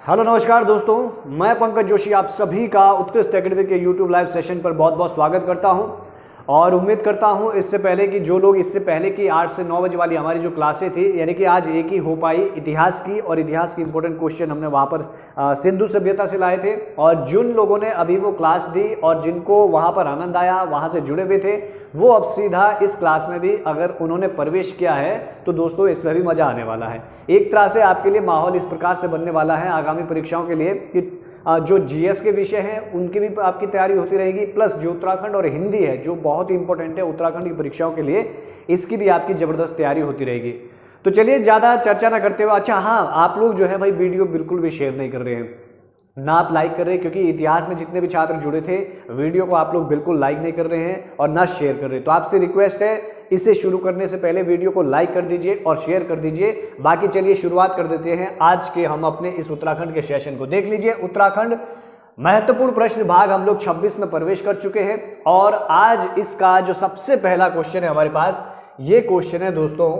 Hello नमस्कार दोस्तों, मैं पंकज जोशी आप सभी का उत्कृष्ट एकेडमी के यूट्यूब लाइव सेशन पर बहुत बहुत स्वागत करता हूं और उम्मीद करता हूं इससे पहले कि जो लोग इससे पहले की 8 से 9 बजे वाली हमारी जो क्लासें थी, यानी कि आज एक ही हो पाई इतिहास की, और इतिहास की इंपॉर्टेंट क्वेश्चन हमने वहां पर सिंधु सभ्यता से लाए थे। और जिन लोगों ने अभी वो क्लास दी और जिनको वहां पर आनंद आया, वहां से जुड़े हुए थे, वो अब सीधा इस क्लास में भी अगर उन्होंने प्रवेश किया है तो दोस्तों इसमें भी मजा आने वाला है। एक तरह से आपके लिए माहौल इस प्रकार से बनने वाला है आगामी परीक्षाओं के लिए कि जो जीएस के विषय हैं उनकी भी आपकी तैयारी होती रहेगी, प्लस जो उत्तराखंड और हिंदी है जो बहुत ही इंपॉर्टेंट है उत्तराखंड की परीक्षाओं के लिए, इसकी भी आपकी जबरदस्त तैयारी होती रहेगी। तो चलिए ज़्यादा चर्चा ना करते हुए, अच्छा हाँ, आप लोग जो है भाई वीडियो बिल्कुल भी शेयर नहीं कर रहे हैं, ना आप लाइक कर रहे हैं, क्योंकि इतिहास में जितने भी छात्र जुड़े थे वीडियो को आप लोग बिल्कुल लाइक नहीं कर रहे हैं और ना शेयर कर रहे हैं। तो आपसे रिक्वेस्ट है, इसे शुरू करने से पहले वीडियो को लाइक कर दीजिए और शेयर कर दीजिए। बाकी चलिए शुरुआत कर देते हैं आज के हम अपने इस उत्तराखंड के सेशन को। देख लीजिए, उत्तराखंड महत्वपूर्ण प्रश्न भाग हम लोग 26 में प्रवेश कर चुके हैं और आज इसका जो सबसे पहला क्वेश्चन है हमारे पास, ये क्वेश्चन है दोस्तों,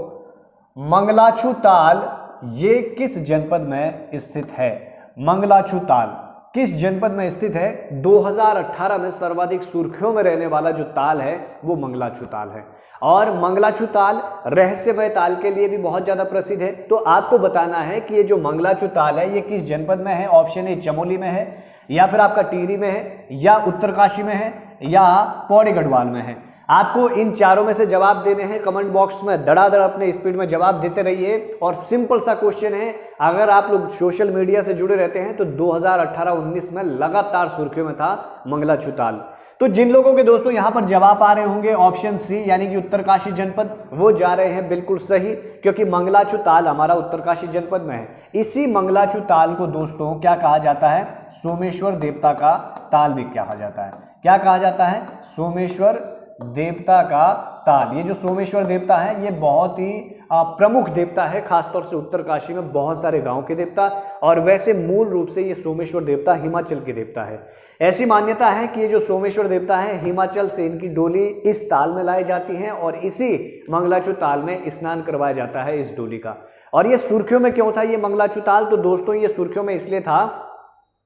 मंगलाचू ताल ये किस जनपद में स्थित है? मंगलाचू ताल किस जनपद में स्थित है? 2018 में सर्वाधिक सुर्खियों में रहने वाला जो ताल है वो मंगलाचू ताल है। और मंगलाचू ताल रहस्यमय ताल के लिए भी बहुत ज्यादा प्रसिद्ध है। तो आपको बताना है कि ये जो मंगलाचू ताल है ये किस जनपद में है। ऑप्शन ए चमोली में है, या फिर आपका टिहरी में है, या उत्तरकाशी में है, या पौड़ी गढ़वाल में है। आपको इन चारों में से जवाब देने हैं। कमेंट बॉक्स में धड़ाधड़ अपने स्पीड में जवाब देते रहिए। और सिंपल सा क्वेश्चन है, अगर आप लोग सोशल मीडिया से जुड़े रहते हैं तो 2018-19 में लगातार सुर्खियों में था मंगलाचू ताल। तो जिन लोगों के दोस्तों यहां पर जवाब आ रहे होंगे ऑप्शन सी यानी कि उत्तरकाशी जनपद, वो जा रहे हैं बिल्कुल सही, क्योंकि मंगलाचू ताल हमारा उत्तरकाशी जनपद में है। इसी मंगलाचू ताल को दोस्तों क्या कहा जाता है? सोमेश्वर देवता का ताल भी कहा जाता है। क्या कहा जाता है? सोमेश्वर देवता का ताल। ये जो सोमेश्वर देवता है ये बहुत ही प्रमुख देवता है, खासतौर से उत्तरकाशी में बहुत सारे गांव के देवता। और वैसे मूल रूप से ये सोमेश्वर देवता हिमाचल के देवता है। ऐसी मान्यता है कि ये जो सोमेश्वर देवता है हिमाचल से इनकी डोली इस ताल में लाई जाती है और इसी मंगलाचू ताल में स्नान करवाया जाता है इस डोली का। और ये सुर्खियों में क्यों था ये मंगलाचू ताल? तो दोस्तों ये सुर्खियों में इसलिए था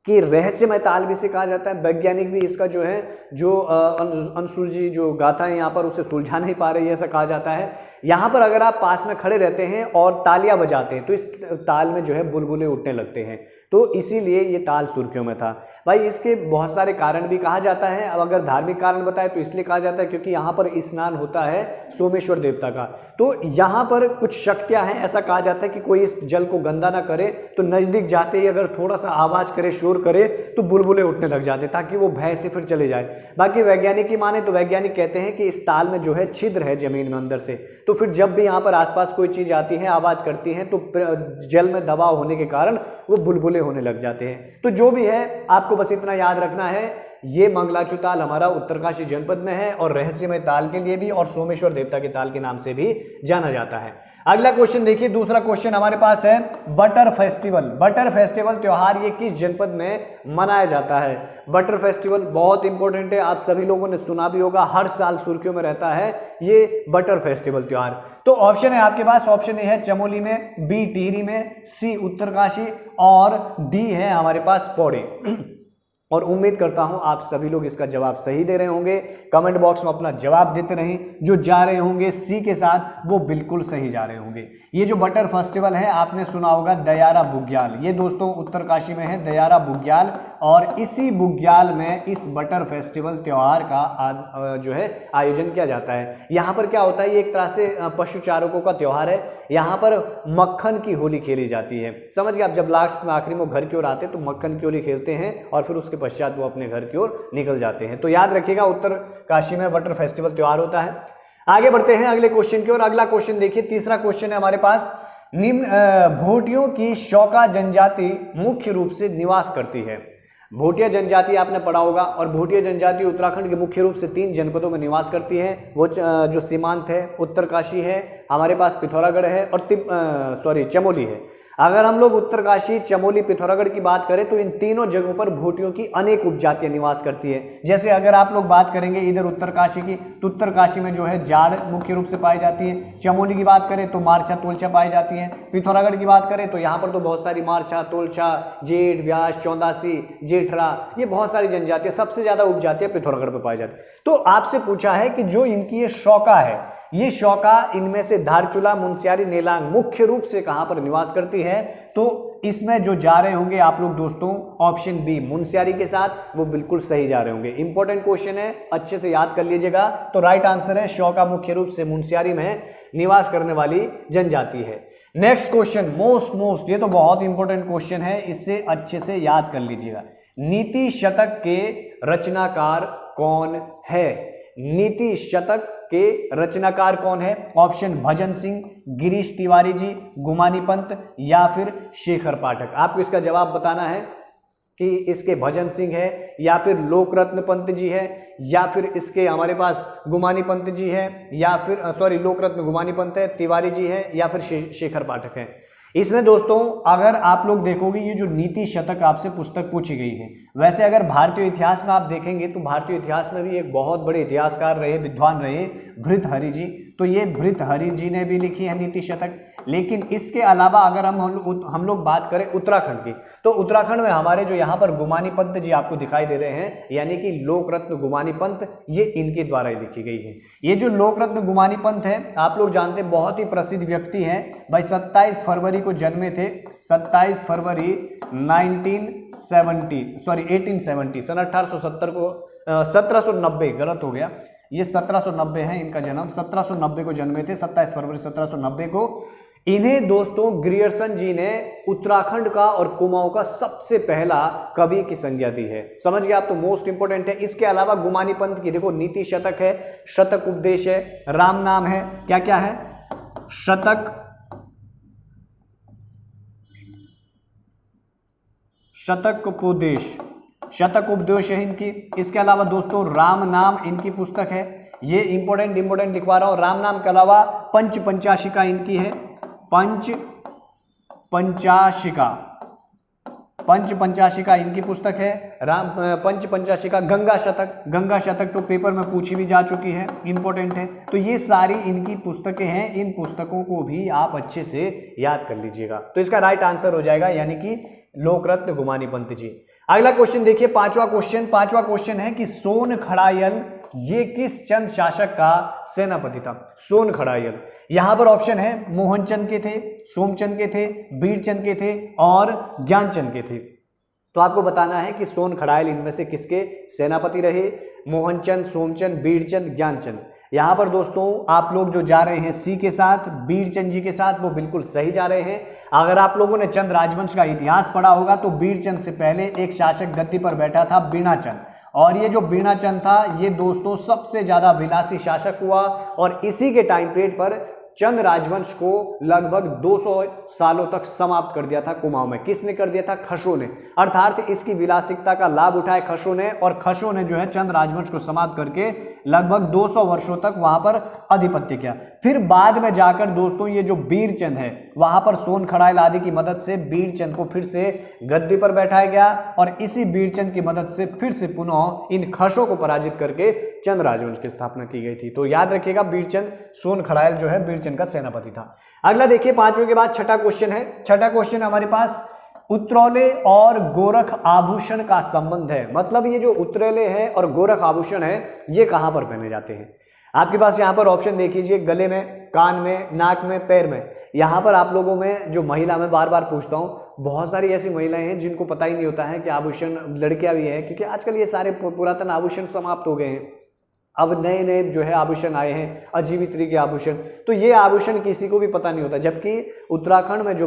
कि रहस्यमय ताल भी से कहा जाता है। वैज्ञानिक भी इसका जो है जो अनसुलझी जो गाथा है यहाँ पर उसे सुलझा नहीं पा रही है, ऐसा कहा जाता है। यहाँ पर अगर आप पास में खड़े रहते हैं और तालियां बजाते हैं तो इस ताल में जो है बुलबुले उठने लगते हैं, तो इसीलिए ये ताल सुर्खियों में था। भाई इसके बहुत सारे कारण भी कहा जाता है। अब अगर धार्मिक कारण बताए तो इसलिए कहा जाता है क्योंकि यहाँ पर स्नान होता है सोमेश्वर देवता का। तो यहाँ पर कुछ शक्तियाँ हैं, ऐसा कहा जाता है कि कोई इस जल को गंदा ना करे, तो नज़दीक जाते ही अगर थोड़ा सा आवाज़ करे, शोर करे, तो बुलबुले उठने लग जाते ताकि वो भय से फिर चले जाए। बाकी वैज्ञानिक की माने तो वैज्ञानिक कहते हैं कि इस ताल में जो है छिद्र है जमीन में अंदर से, तो फिर जब भी यहाँ पर आसपास कोई चीज़ आती है, आवाज़ करती है, तो जल में दबाव होने के कारण वो बुलबुले होने लग जाते हैं। तो जो भी है आपको बस इतना याद रखना है, ये मंगलाचू ताल हमारा उत्तरकाशी जनपद में है और रहस्यमय ताल के लिए भी और सोमेश्वर देवता के ताल के नाम से भी जाना जाता है। अगला क्वेश्चन देखिए, दूसरा क्वेश्चन हमारे पास है बटर फेस्टिवल। बटर फेस्टिवल त्योहार ये किस जनपद में मनाया जाता है? बटर फेस्टिवल बहुत इंपॉर्टेंट है, आप सभी लोगों ने सुना भी होगा, हर साल सुर्खियों में रहता है ये बटर फेस्टिवल त्योहार। तो ऑप्शन है आपके पास, ऑप्शन ए है चमोली में, बी टिहरी में, सी उत्तरकाशी और डी है हमारे पास पौड़ी। और उम्मीद करता हूं आप सभी लोग इसका जवाब सही दे रहे होंगे। कमेंट बॉक्स में अपना जवाब देते रहें। जो जा रहे होंगे सी के साथ वो बिल्कुल सही जा रहे होंगे। ये जो बटर फेस्टिवल है आपने सुना होगा दयारा बुग्याल, ये दोस्तों उत्तरकाशी में है दयारा बुग्याल। और इसी बुग्याल में इस बटर फेस्टिवल त्योहार का जो है आयोजन किया जाता है। यहाँ पर क्या होता है, ये एक तरह से पशु चारकों का त्योहार है। यहाँ पर मक्खन की होली खेली जाती है, समझ गए आप। जब लास्ट में आखिरी में घर की ओर आते हैं तो मक्खन की होली खेलते हैं और फिर उसके पश्चात वो अपने घर की ओर निकल जाते हैं। तो याद रखिएगा उत्तरकाशी में बटर फेस्टिवल त्योहार होता है। आगे बढ़ते हैं अगले क्वेश्चन की ओर। अगला क्वेश्चन देखिए, तीसरा क्वेश्चन है हमारे पास, निम्न भोटियों की शौका जनजाति मुख्य रूप से निवास करती है। भोटिया जनजाति आपने पढ़ा होगा और भोटिया जनजाति उत्तराखंड के मुख्य रूप से 3 जनपदों में निवास करती है। वो जो सीमांत है उत्तरकाशी है, हमारे पास पिथौरागढ़ है और चमोली है। अगर हम लोग उत्तरकाशी, चमोली, पिथौरागढ़ की बात करें तो इन तीनों जगहों पर भूटियों की अनेक उपजातियां निवास करती है। जैसे अगर आप लोग बात करेंगे इधर उत्तरकाशी की, तो उत्तरकाशी में जो है जाड़ मुख्य रूप से पाई जाती है। चमोली की बात करें तो मारछा, तोलछा पाई जाती है। पिथौरागढ़ की बात करें तो यहाँ पर तो बहुत सारी मारछा, तोलछा, जेठ, व्यास, चौंदासी, जेठरा, ये बहुत सारी जनजातियां, सबसे ज्यादा उपजातियां पिथौरागढ़ में पाई जाती है। तो आपसे पूछा है कि जो इनकी ये शौका है, ये शौका इनमें से धारचूला, मुनस्यारी, नेलांग मुख्य रूप से कहां पर निवास करती है? तो इसमें जो जा रहे होंगे आप लोग दोस्तों ऑप्शन बी मुनस्यारी के साथ, वो बिल्कुल सही जा रहे होंगे। इंपॉर्टेंट क्वेश्चन है, अच्छे से याद कर लीजिएगा। तो राइट आंसर है शौका मुख्य रूप से मुनस्यारी में निवास करने वाली जनजाति है। नेक्स्ट क्वेश्चन मोस्ट ये तो बहुत इंपॉर्टेंट क्वेश्चन है, इससे अच्छे से याद कर लीजिएगा। नीति शतक के रचनाकार कौन है? नीति शतक के रचनाकार कौन है? ऑप्शन भजन सिंह, गिरीश तिवारी जी, गुमानी पंत या फिर शेखर पाठक। आपको इसका जवाब बताना है कि इसके भजन सिंह है या फिर लोकरत्न पंत जी है या फिर इसके हमारे पास गुमानी पंत जी है या फिर लोकरत्न गुमानी पंत है, तिवारी जी है या फिर शेखर पाठक है। इसमें दोस्तों अगर आप लोग देखोगे ये जो नीति शतक आपसे पुस्तक पूछी गई है, वैसे अगर भारतीय इतिहास में आप देखेंगे तो भारतीय इतिहास में भी एक बहुत बड़े इतिहासकार रहे, विद्वान रहे भृतहरि जी। तो ये भृतहरि जी ने भी लिखी है नीति शतक। लेकिन इसके अलावा अगर हम लोग बात करें उत्तराखंड की, तो उत्तराखंड में हमारे जो यहाँ पर गुमानी पंत जी आपको दिखाई दे रहे हैं, यानी कि लोकरत्न गुमानी पंत, ये इनके द्वारा ही लिखी गई है। ये जो लोकरत्न गुमानी पंत है, आप लोग जानते हैं बहुत ही प्रसिद्ध व्यक्ति हैं भाई। 27 फरवरी को जन्मे थे, 27 फरवरी 1870 सन 1870 को 1790, गलत हो गया, ये 1790 है इनका जन्म, 1790 को जन्मे थे, 27 फरवरी 1790 को। इन्हें दोस्तों ग्रियर्सन जी ने उत्तराखंड का और कुमाऊं का सबसे पहला कवि की संज्ञा दी है। समझ गए आप? तो मोस्ट इंपोर्टेंट है। इसके अलावा गुमानी पंत की देखो नीति शतक है, शतक उपदेश है, राम नाम है, क्या क्या है? शतक उपदेश, शतक उपदेश है इनकी। इसके अलावा दोस्तों राम नाम इनकी पुस्तक है, ये इंपॉर्टेंट लिखवा रहा हूं। राम नाम के अलावा पंच पंचाशिका इनकी है, पंच पंचाशिका इनकी पुस्तक है। पंच पंचाशिका, गंगा शतक तो पेपर में पूछी भी जा चुकी है, इंपॉर्टेंट है। तो ये सारी इनकी पुस्तकें हैं, इन पुस्तकों को भी आप अच्छे से याद कर लीजिएगा। तो इसका राइट आंसर हो जाएगा यानी कि लोकरत्न गुमानी पंत जी। अगला क्वेश्चन देखिए, पांचवा क्वेश्चन है कि सोन खड़ायल ये किस चंद शासक का सेनापति था? सोन खड़ायल, यहां पर ऑप्शन है मोहनचंद के थे, सोमचंद के थे, बीरचंद के थे और ज्ञानचंद के थे। तो आपको बताना है कि सोन खड़ायल इनमें से किसके सेनापति रहे? मोहनचंद, सोमचंद, बीरचंद, ज्ञानचंद। यहां पर दोस्तों आप लोग जो जा रहे हैं सी के साथ, बीरचंद जी के साथ, वो बिल्कुल सही जा रहे हैं। अगर आप लोगों ने चंद राजवंश का इतिहास पढ़ा होगा तो बीरचंद से पहले एक शासक गद्दी पर बैठा था बीणाचंद, और ये जो बीणाचंद था ये दोस्तों सबसे ज्यादा विलासी शासक हुआ और इसी के टाइम पीरियड पर चंद राजवंश को लगभग 200 सालों तक समाप्त कर दिया था कुमाऊं में। किसने कर दिया था? खसों ने। अर्थात इसकी विलासिकता का लाभ उठाए खसों ने, और खसों ने जो है चंद राजवंश को समाप्त करके लगभग 200 वर्षों तक वहां पर आधिपत्य किया। फिर बाद में जाकर दोस्तों ये जो बीरचंद है, वहां पर सोन खड़ायल आदि की मदद से बीरचंद को फिर से गद्दी पर बैठाया गया और इसी बीरचंद की मदद से फिर से पुनः इन खसों को पराजित करके चंद राजवंश की स्थापना की गई थी। तो याद रखिएगा बीरचंद, सोन खड़ायल जो है बीरचंद का सेनापति था। अगला देखिए, पांचवें के बाद छठा क्वेश्चन है। छठा क्वेश्चन हमारे पास उत्तरौले और गोरख आभूषण का संबंध है। मतलब ये जो उत्तरौले है और गोरख आभूषण है ये कहां पर पहने जाते हैं? आपके पास यहां पर ऑप्शन देख लीजिए, गले में, कान में, नाक में, पैर में। यहां पर आप लोगों में जो महिला, मैं बार बार पूछता हूं, बहुत सारी ऐसी महिलाएं हैं जिनको पता ही नहीं होता है कि आभूषण, लड़कियां भी हैं, क्योंकि आजकल ये सारे पुरातन आभूषण समाप्त हो गए हैं। अब नए नए जो है आभूषण आए हैं, अजीब तरीके के आभूषण। तो ये आभूषण किसी को भी पता नहीं होता, जबकि उत्तराखंड में जो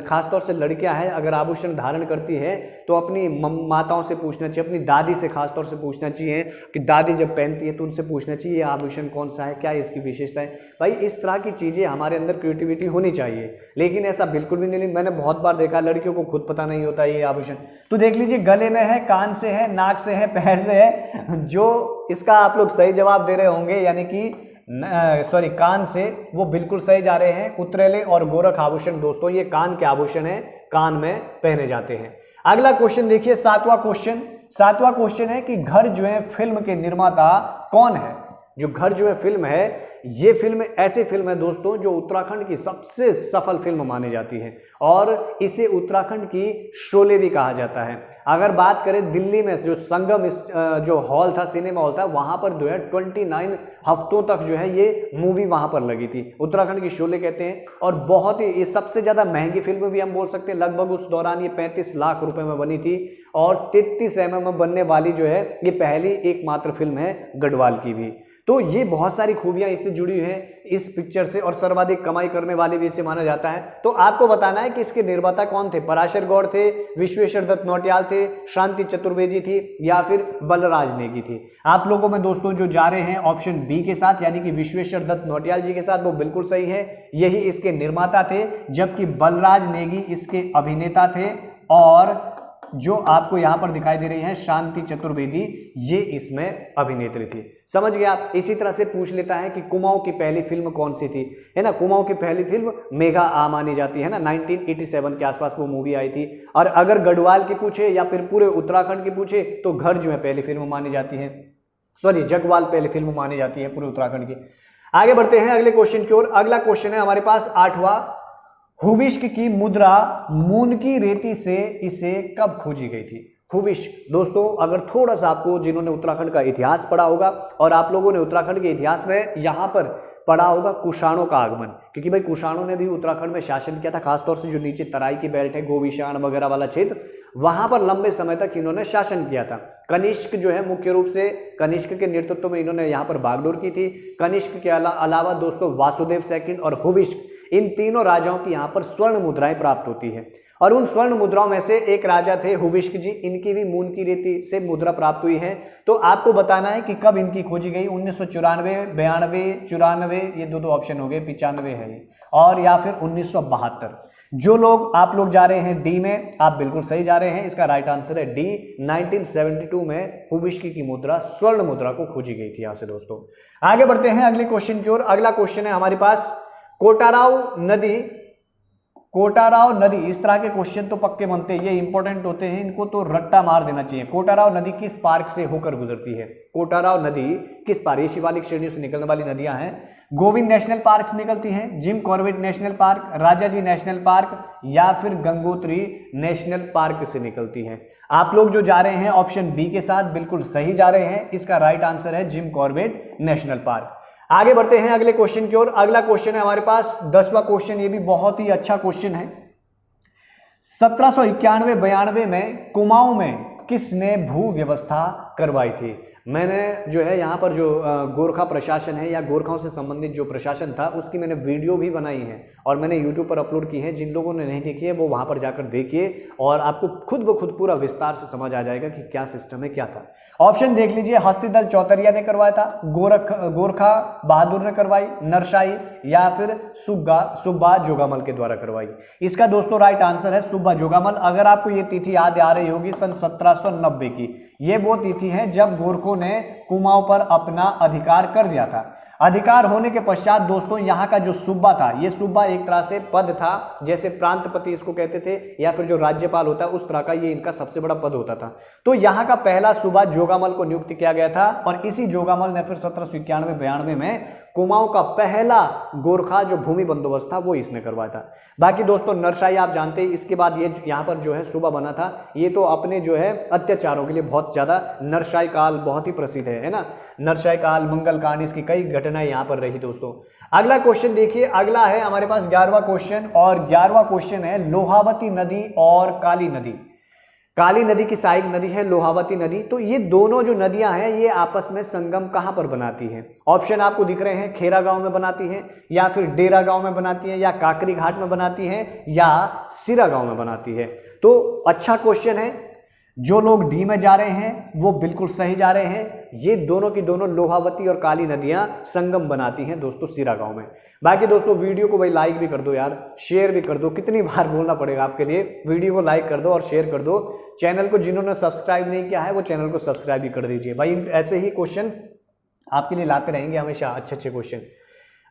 खासतौर से लड़कियां हैं अगर आभूषण धारण करती है तो अपनी माताओं से पूछना चाहिए, अपनी दादी से खासतौर से पूछना चाहिए कि दादी जब पहनती है तो उनसे पूछना चाहिए ये आभूषण कौन सा है, क्या है इसकी विशेषता है। भाई इस तरह की चीज़ें हमारे अंदर क्रिएटिविटी होनी चाहिए, लेकिन ऐसा बिल्कुल भी नहीं। मैंने बहुत बार देखा लड़कियों को खुद पता नहीं होता ये आभूषण। तो देख लीजिए, गले में है, कान से है, नाक से है, पैर से है। जो इसका आप लोग सही जवाब दे रहे होंगे, यानी कि सॉरी कान से, वो बिल्कुल सही जा रहे हैं। उतरेले और गोरख आभूषण दोस्तों ये कान के आभूषण है, कान में पहने जाते हैं। अगला क्वेश्चन देखिए, सातवां क्वेश्चन है कि घर जो है फिल्म के निर्माता कौन है। जो घर जो है फिल्म है, ये फिल्म ऐसी फिल्म है दोस्तों जो उत्तराखंड की सबसे सफल फिल्म मानी जाती है और इसे उत्तराखंड की शोले भी कहा जाता है। अगर बात करें दिल्ली में जो संगम जो हॉल था, सिनेमा हॉल था, वहां पर जो है 29 हफ्तों तक जो है ये मूवी वहां पर लगी थी। उत्तराखंड की शोले कहते हैं और बहुत ही, ये सबसे ज्यादा महंगी फिल्म भी हम बोल सकते हैं। लगभग उस दौरान ये 35 लाख रुपए में बनी थी और 33 mm में बनने वाली जो है ये पहली एकमात्र फिल्म है गढ़वाल की भी। तो ये बहुत सारी खूबियां इससे जुड़ी हुई हैं इस पिक्चर से और सर्वाधिक कमाई करने वाले भी इसे माना जाता है। तो आपको बताना है कि इसके निर्माता कौन थे। पराशर गौड़ थे, विश्वेश्वर दत्त नौटियाल थे, शांति चतुर्वेदी थी या फिर बलराज नेगी थी। आप लोगों में दोस्तों जो जा रहे हैं ऑप्शन बी के साथ, यानी कि विश्वेश्वर दत्त नौटियाल जी के साथ, वो बिल्कुल सही है। यही इसके निर्माता थे, जबकि बलराज नेगी इसके अभिनेता थे और जो आपको यहां पर दिखाई दे रही है शांति चतुर्वेदी, ये इसमें अभिनेत्री थी। समझ गए आप। इसी तरह से पूछ लेता है कि कुमाऊं की पहली फिल्म कौन सी थी, है ना। कुमाऊं की पहली फिल्म मेघा आ मानी जाती है ना, 1987 के आसपास वो मूवी आई थी। और अगर गढ़वाल की पूछे या फिर पूरे उत्तराखंड की पूछे तो घर जो है पहली फिल्म मानी जाती है, सॉरी जगवाल पहली फिल्म मानी जाती है पूरे उत्तराखंड की। आगे बढ़ते हैं अगले क्वेश्चन की ओर। अगला क्वेश्चन है हमारे पास 8वां, हुविश्क की मुद्रा मून की रेती से इसे कब खोजी गई थी। हुविश्क दोस्तों, अगर थोड़ा सा आपको, जिन्होंने उत्तराखंड का इतिहास पढ़ा होगा और आप लोगों ने उत्तराखंड के इतिहास में यहां पर पढ़ा होगा कुषाणों का आगमन, क्योंकि भाई कुषाणों ने भी उत्तराखंड में शासन किया था। खासतौर से जो नीचे तराई की बेल्ट है, गोविशाण वगैरह वाला क्षेत्र, वहां पर लंबे समय तक इन्होंने शासन किया था। कनिष्क जो है मुख्य रूप से कनिष्क के नेतृत्व में इन्होंने यहाँ पर बागडोर की थी। कनिष्क के अलावा दोस्तों वासुदेव सेकंड और हुविश्क, इन तीनों राजाओं की यहाँ पर स्वर्ण मुद्राएं प्राप्त होती है और उन स्वर्ण मुद्राओं में से एक राजा थे हुविश्क जी, इनकी भी मून की रेती से मुद्रा प्राप्त हुई है। तो आपको बताना है कि कब इनकी खोजी गई। 1994, 92, 94, ये दो ऑप्शन हो गए, 95 है ये, और या फिर 1972। जो लोग आप लोग जा रहे हैं डी में, आप बिल्कुल सही जा रहे हैं। इसका राइट आंसर है डी, 1972 में हुविश्क की मुद्रा, स्वर्ण मुद्रा को खोजी गई थी। यहां से दोस्तों आगे बढ़ते हैं अगले क्वेश्चन की ओर। अगला क्वेश्चन है हमारे पास, कोटाराव नदी, इस तरह के क्वेश्चन तो पक्के बनते हैं, ये इंपॉर्टेंट होते हैं, इनको तो रट्टा मार देना चाहिए। कोटाराव नदी किस पार्क से होकर गुजरती है। कोटाराव नदी किस पार्क, ये शिवालिक श्रेणियों से निकलने वाली नदियां हैं। गोविंद नेशनल पार्क से निकलती हैं, Jim Corbett national park, Rajaji national park या फिर गंगोत्री नेशनल पार्क से निकलती हैं। आप लोग जो जा रहे हैं ऑप्शन बी के साथ बिल्कुल सही जा रहे हैं। इसका राइट आंसर है जिम कॉर्बेट नेशनल पार्क। आगे बढ़ते हैं अगले क्वेश्चन की ओर। अगला क्वेश्चन है हमारे पास 10वां क्वेश्चन, ये भी बहुत ही अच्छा क्वेश्चन है। 1791-92 में कुमाऊं में किसने भू व्यवस्था करवाई थी। मैंने जो है यहाँ पर जो गोरखा प्रशासन है या गोरखाओं से संबंधित जो प्रशासन था उसकी मैंने वीडियो भी बनाई है और मैंने यूट्यूब पर अपलोड की है। जिन लोगों ने नहीं देखी है वो वहाँ पर जाकर देखिए और आपको खुद ब खुद पूरा विस्तार से समझ आ जाएगा कि क्या सिस्टम है, क्या था। ऑप्शन देख लीजिए, हस्तिदल चौतरिया ने करवाया था, गोरखा बहादुर ने करवाई, नरशाही या फिर सुब्बा जोगामल के द्वारा करवाई। इसका दोस्तों राइट आंसर है सुब्बा जोगामल। अगर आपको ये तिथि याद आ रही होगी, सन 1790 की ये वो तिथि है जब गोरखों ने कुमाऊं पर अपना अधिकार कर दिया था। अधिकार होने के पश्चात दोस्तों यहाँ का जो सूबा था, ये सूबा एक तरह से पद था, जैसे प्रांतपति इसको कहते थे या फिर जो राज्यपाल होता है उस तरह का ये इनका सबसे बड़ा पद होता था। तो यहाँ का पहला सूबा जोगामल को नियुक्त किया गया था और इसी जोगामल ने फिर 1791-92 में कुमाऊं का पहला गोरखा जो भूमि बंदोबस्त था वो इसने करवाया था। बाकी दोस्तों नरशाही आप जानते हैं, इसके बाद ये यहाँ पर जो है सूबा बना था, ये तो अपने जो है अत्याचारों के लिए बहुत ज्यादा, नरशाही काल बहुत ही प्रसिद्ध है ना, नरशाही काल, मंगल कांड, इसकी कई घटनाएं यहाँ पर रही दोस्तों। अगला क्वेश्चन देखिए, अगला है हमारे पास 11वां क्वेश्चन और 11वां क्वेश्चन है लोहावती नदी और काली नदी। काली नदी की सहायक नदी है लोहावती नदी। तो ये दोनों जो नदियां हैं ये आपस में संगम कहां पर बनाती हैं। ऑप्शन आपको दिख रहे हैं, खेरा गांव में बनाती हैं या फिर डेरा गांव में बनाती हैं या काकरी घाट में बनाती हैं या सिरा गांव में बनाती है। तो अच्छा क्वेश्चन है। जो लोग डी में जा रहे हैं वो बिल्कुल सही जा रहे हैं। ये दोनों की दोनों लोहावती और काली नदियां संगम बनाती हैं दोस्तों सिरा गांव में। बाकी दोस्तों वीडियो को भाई लाइक भी कर दो यार, शेयर भी कर दो, कितनी बार बोलना पड़ेगा आपके लिए। वीडियो को लाइक कर दो और शेयर कर दो। चैनल को जिन्होंने सब्सक्राइब नहीं किया है वो चैनल को सब्सक्राइब भी कर दीजिए भाई। ऐसे ही क्वेश्चन आपके लिए लाते रहेंगे हमेशा अच्छे अच्छे क्वेश्चन।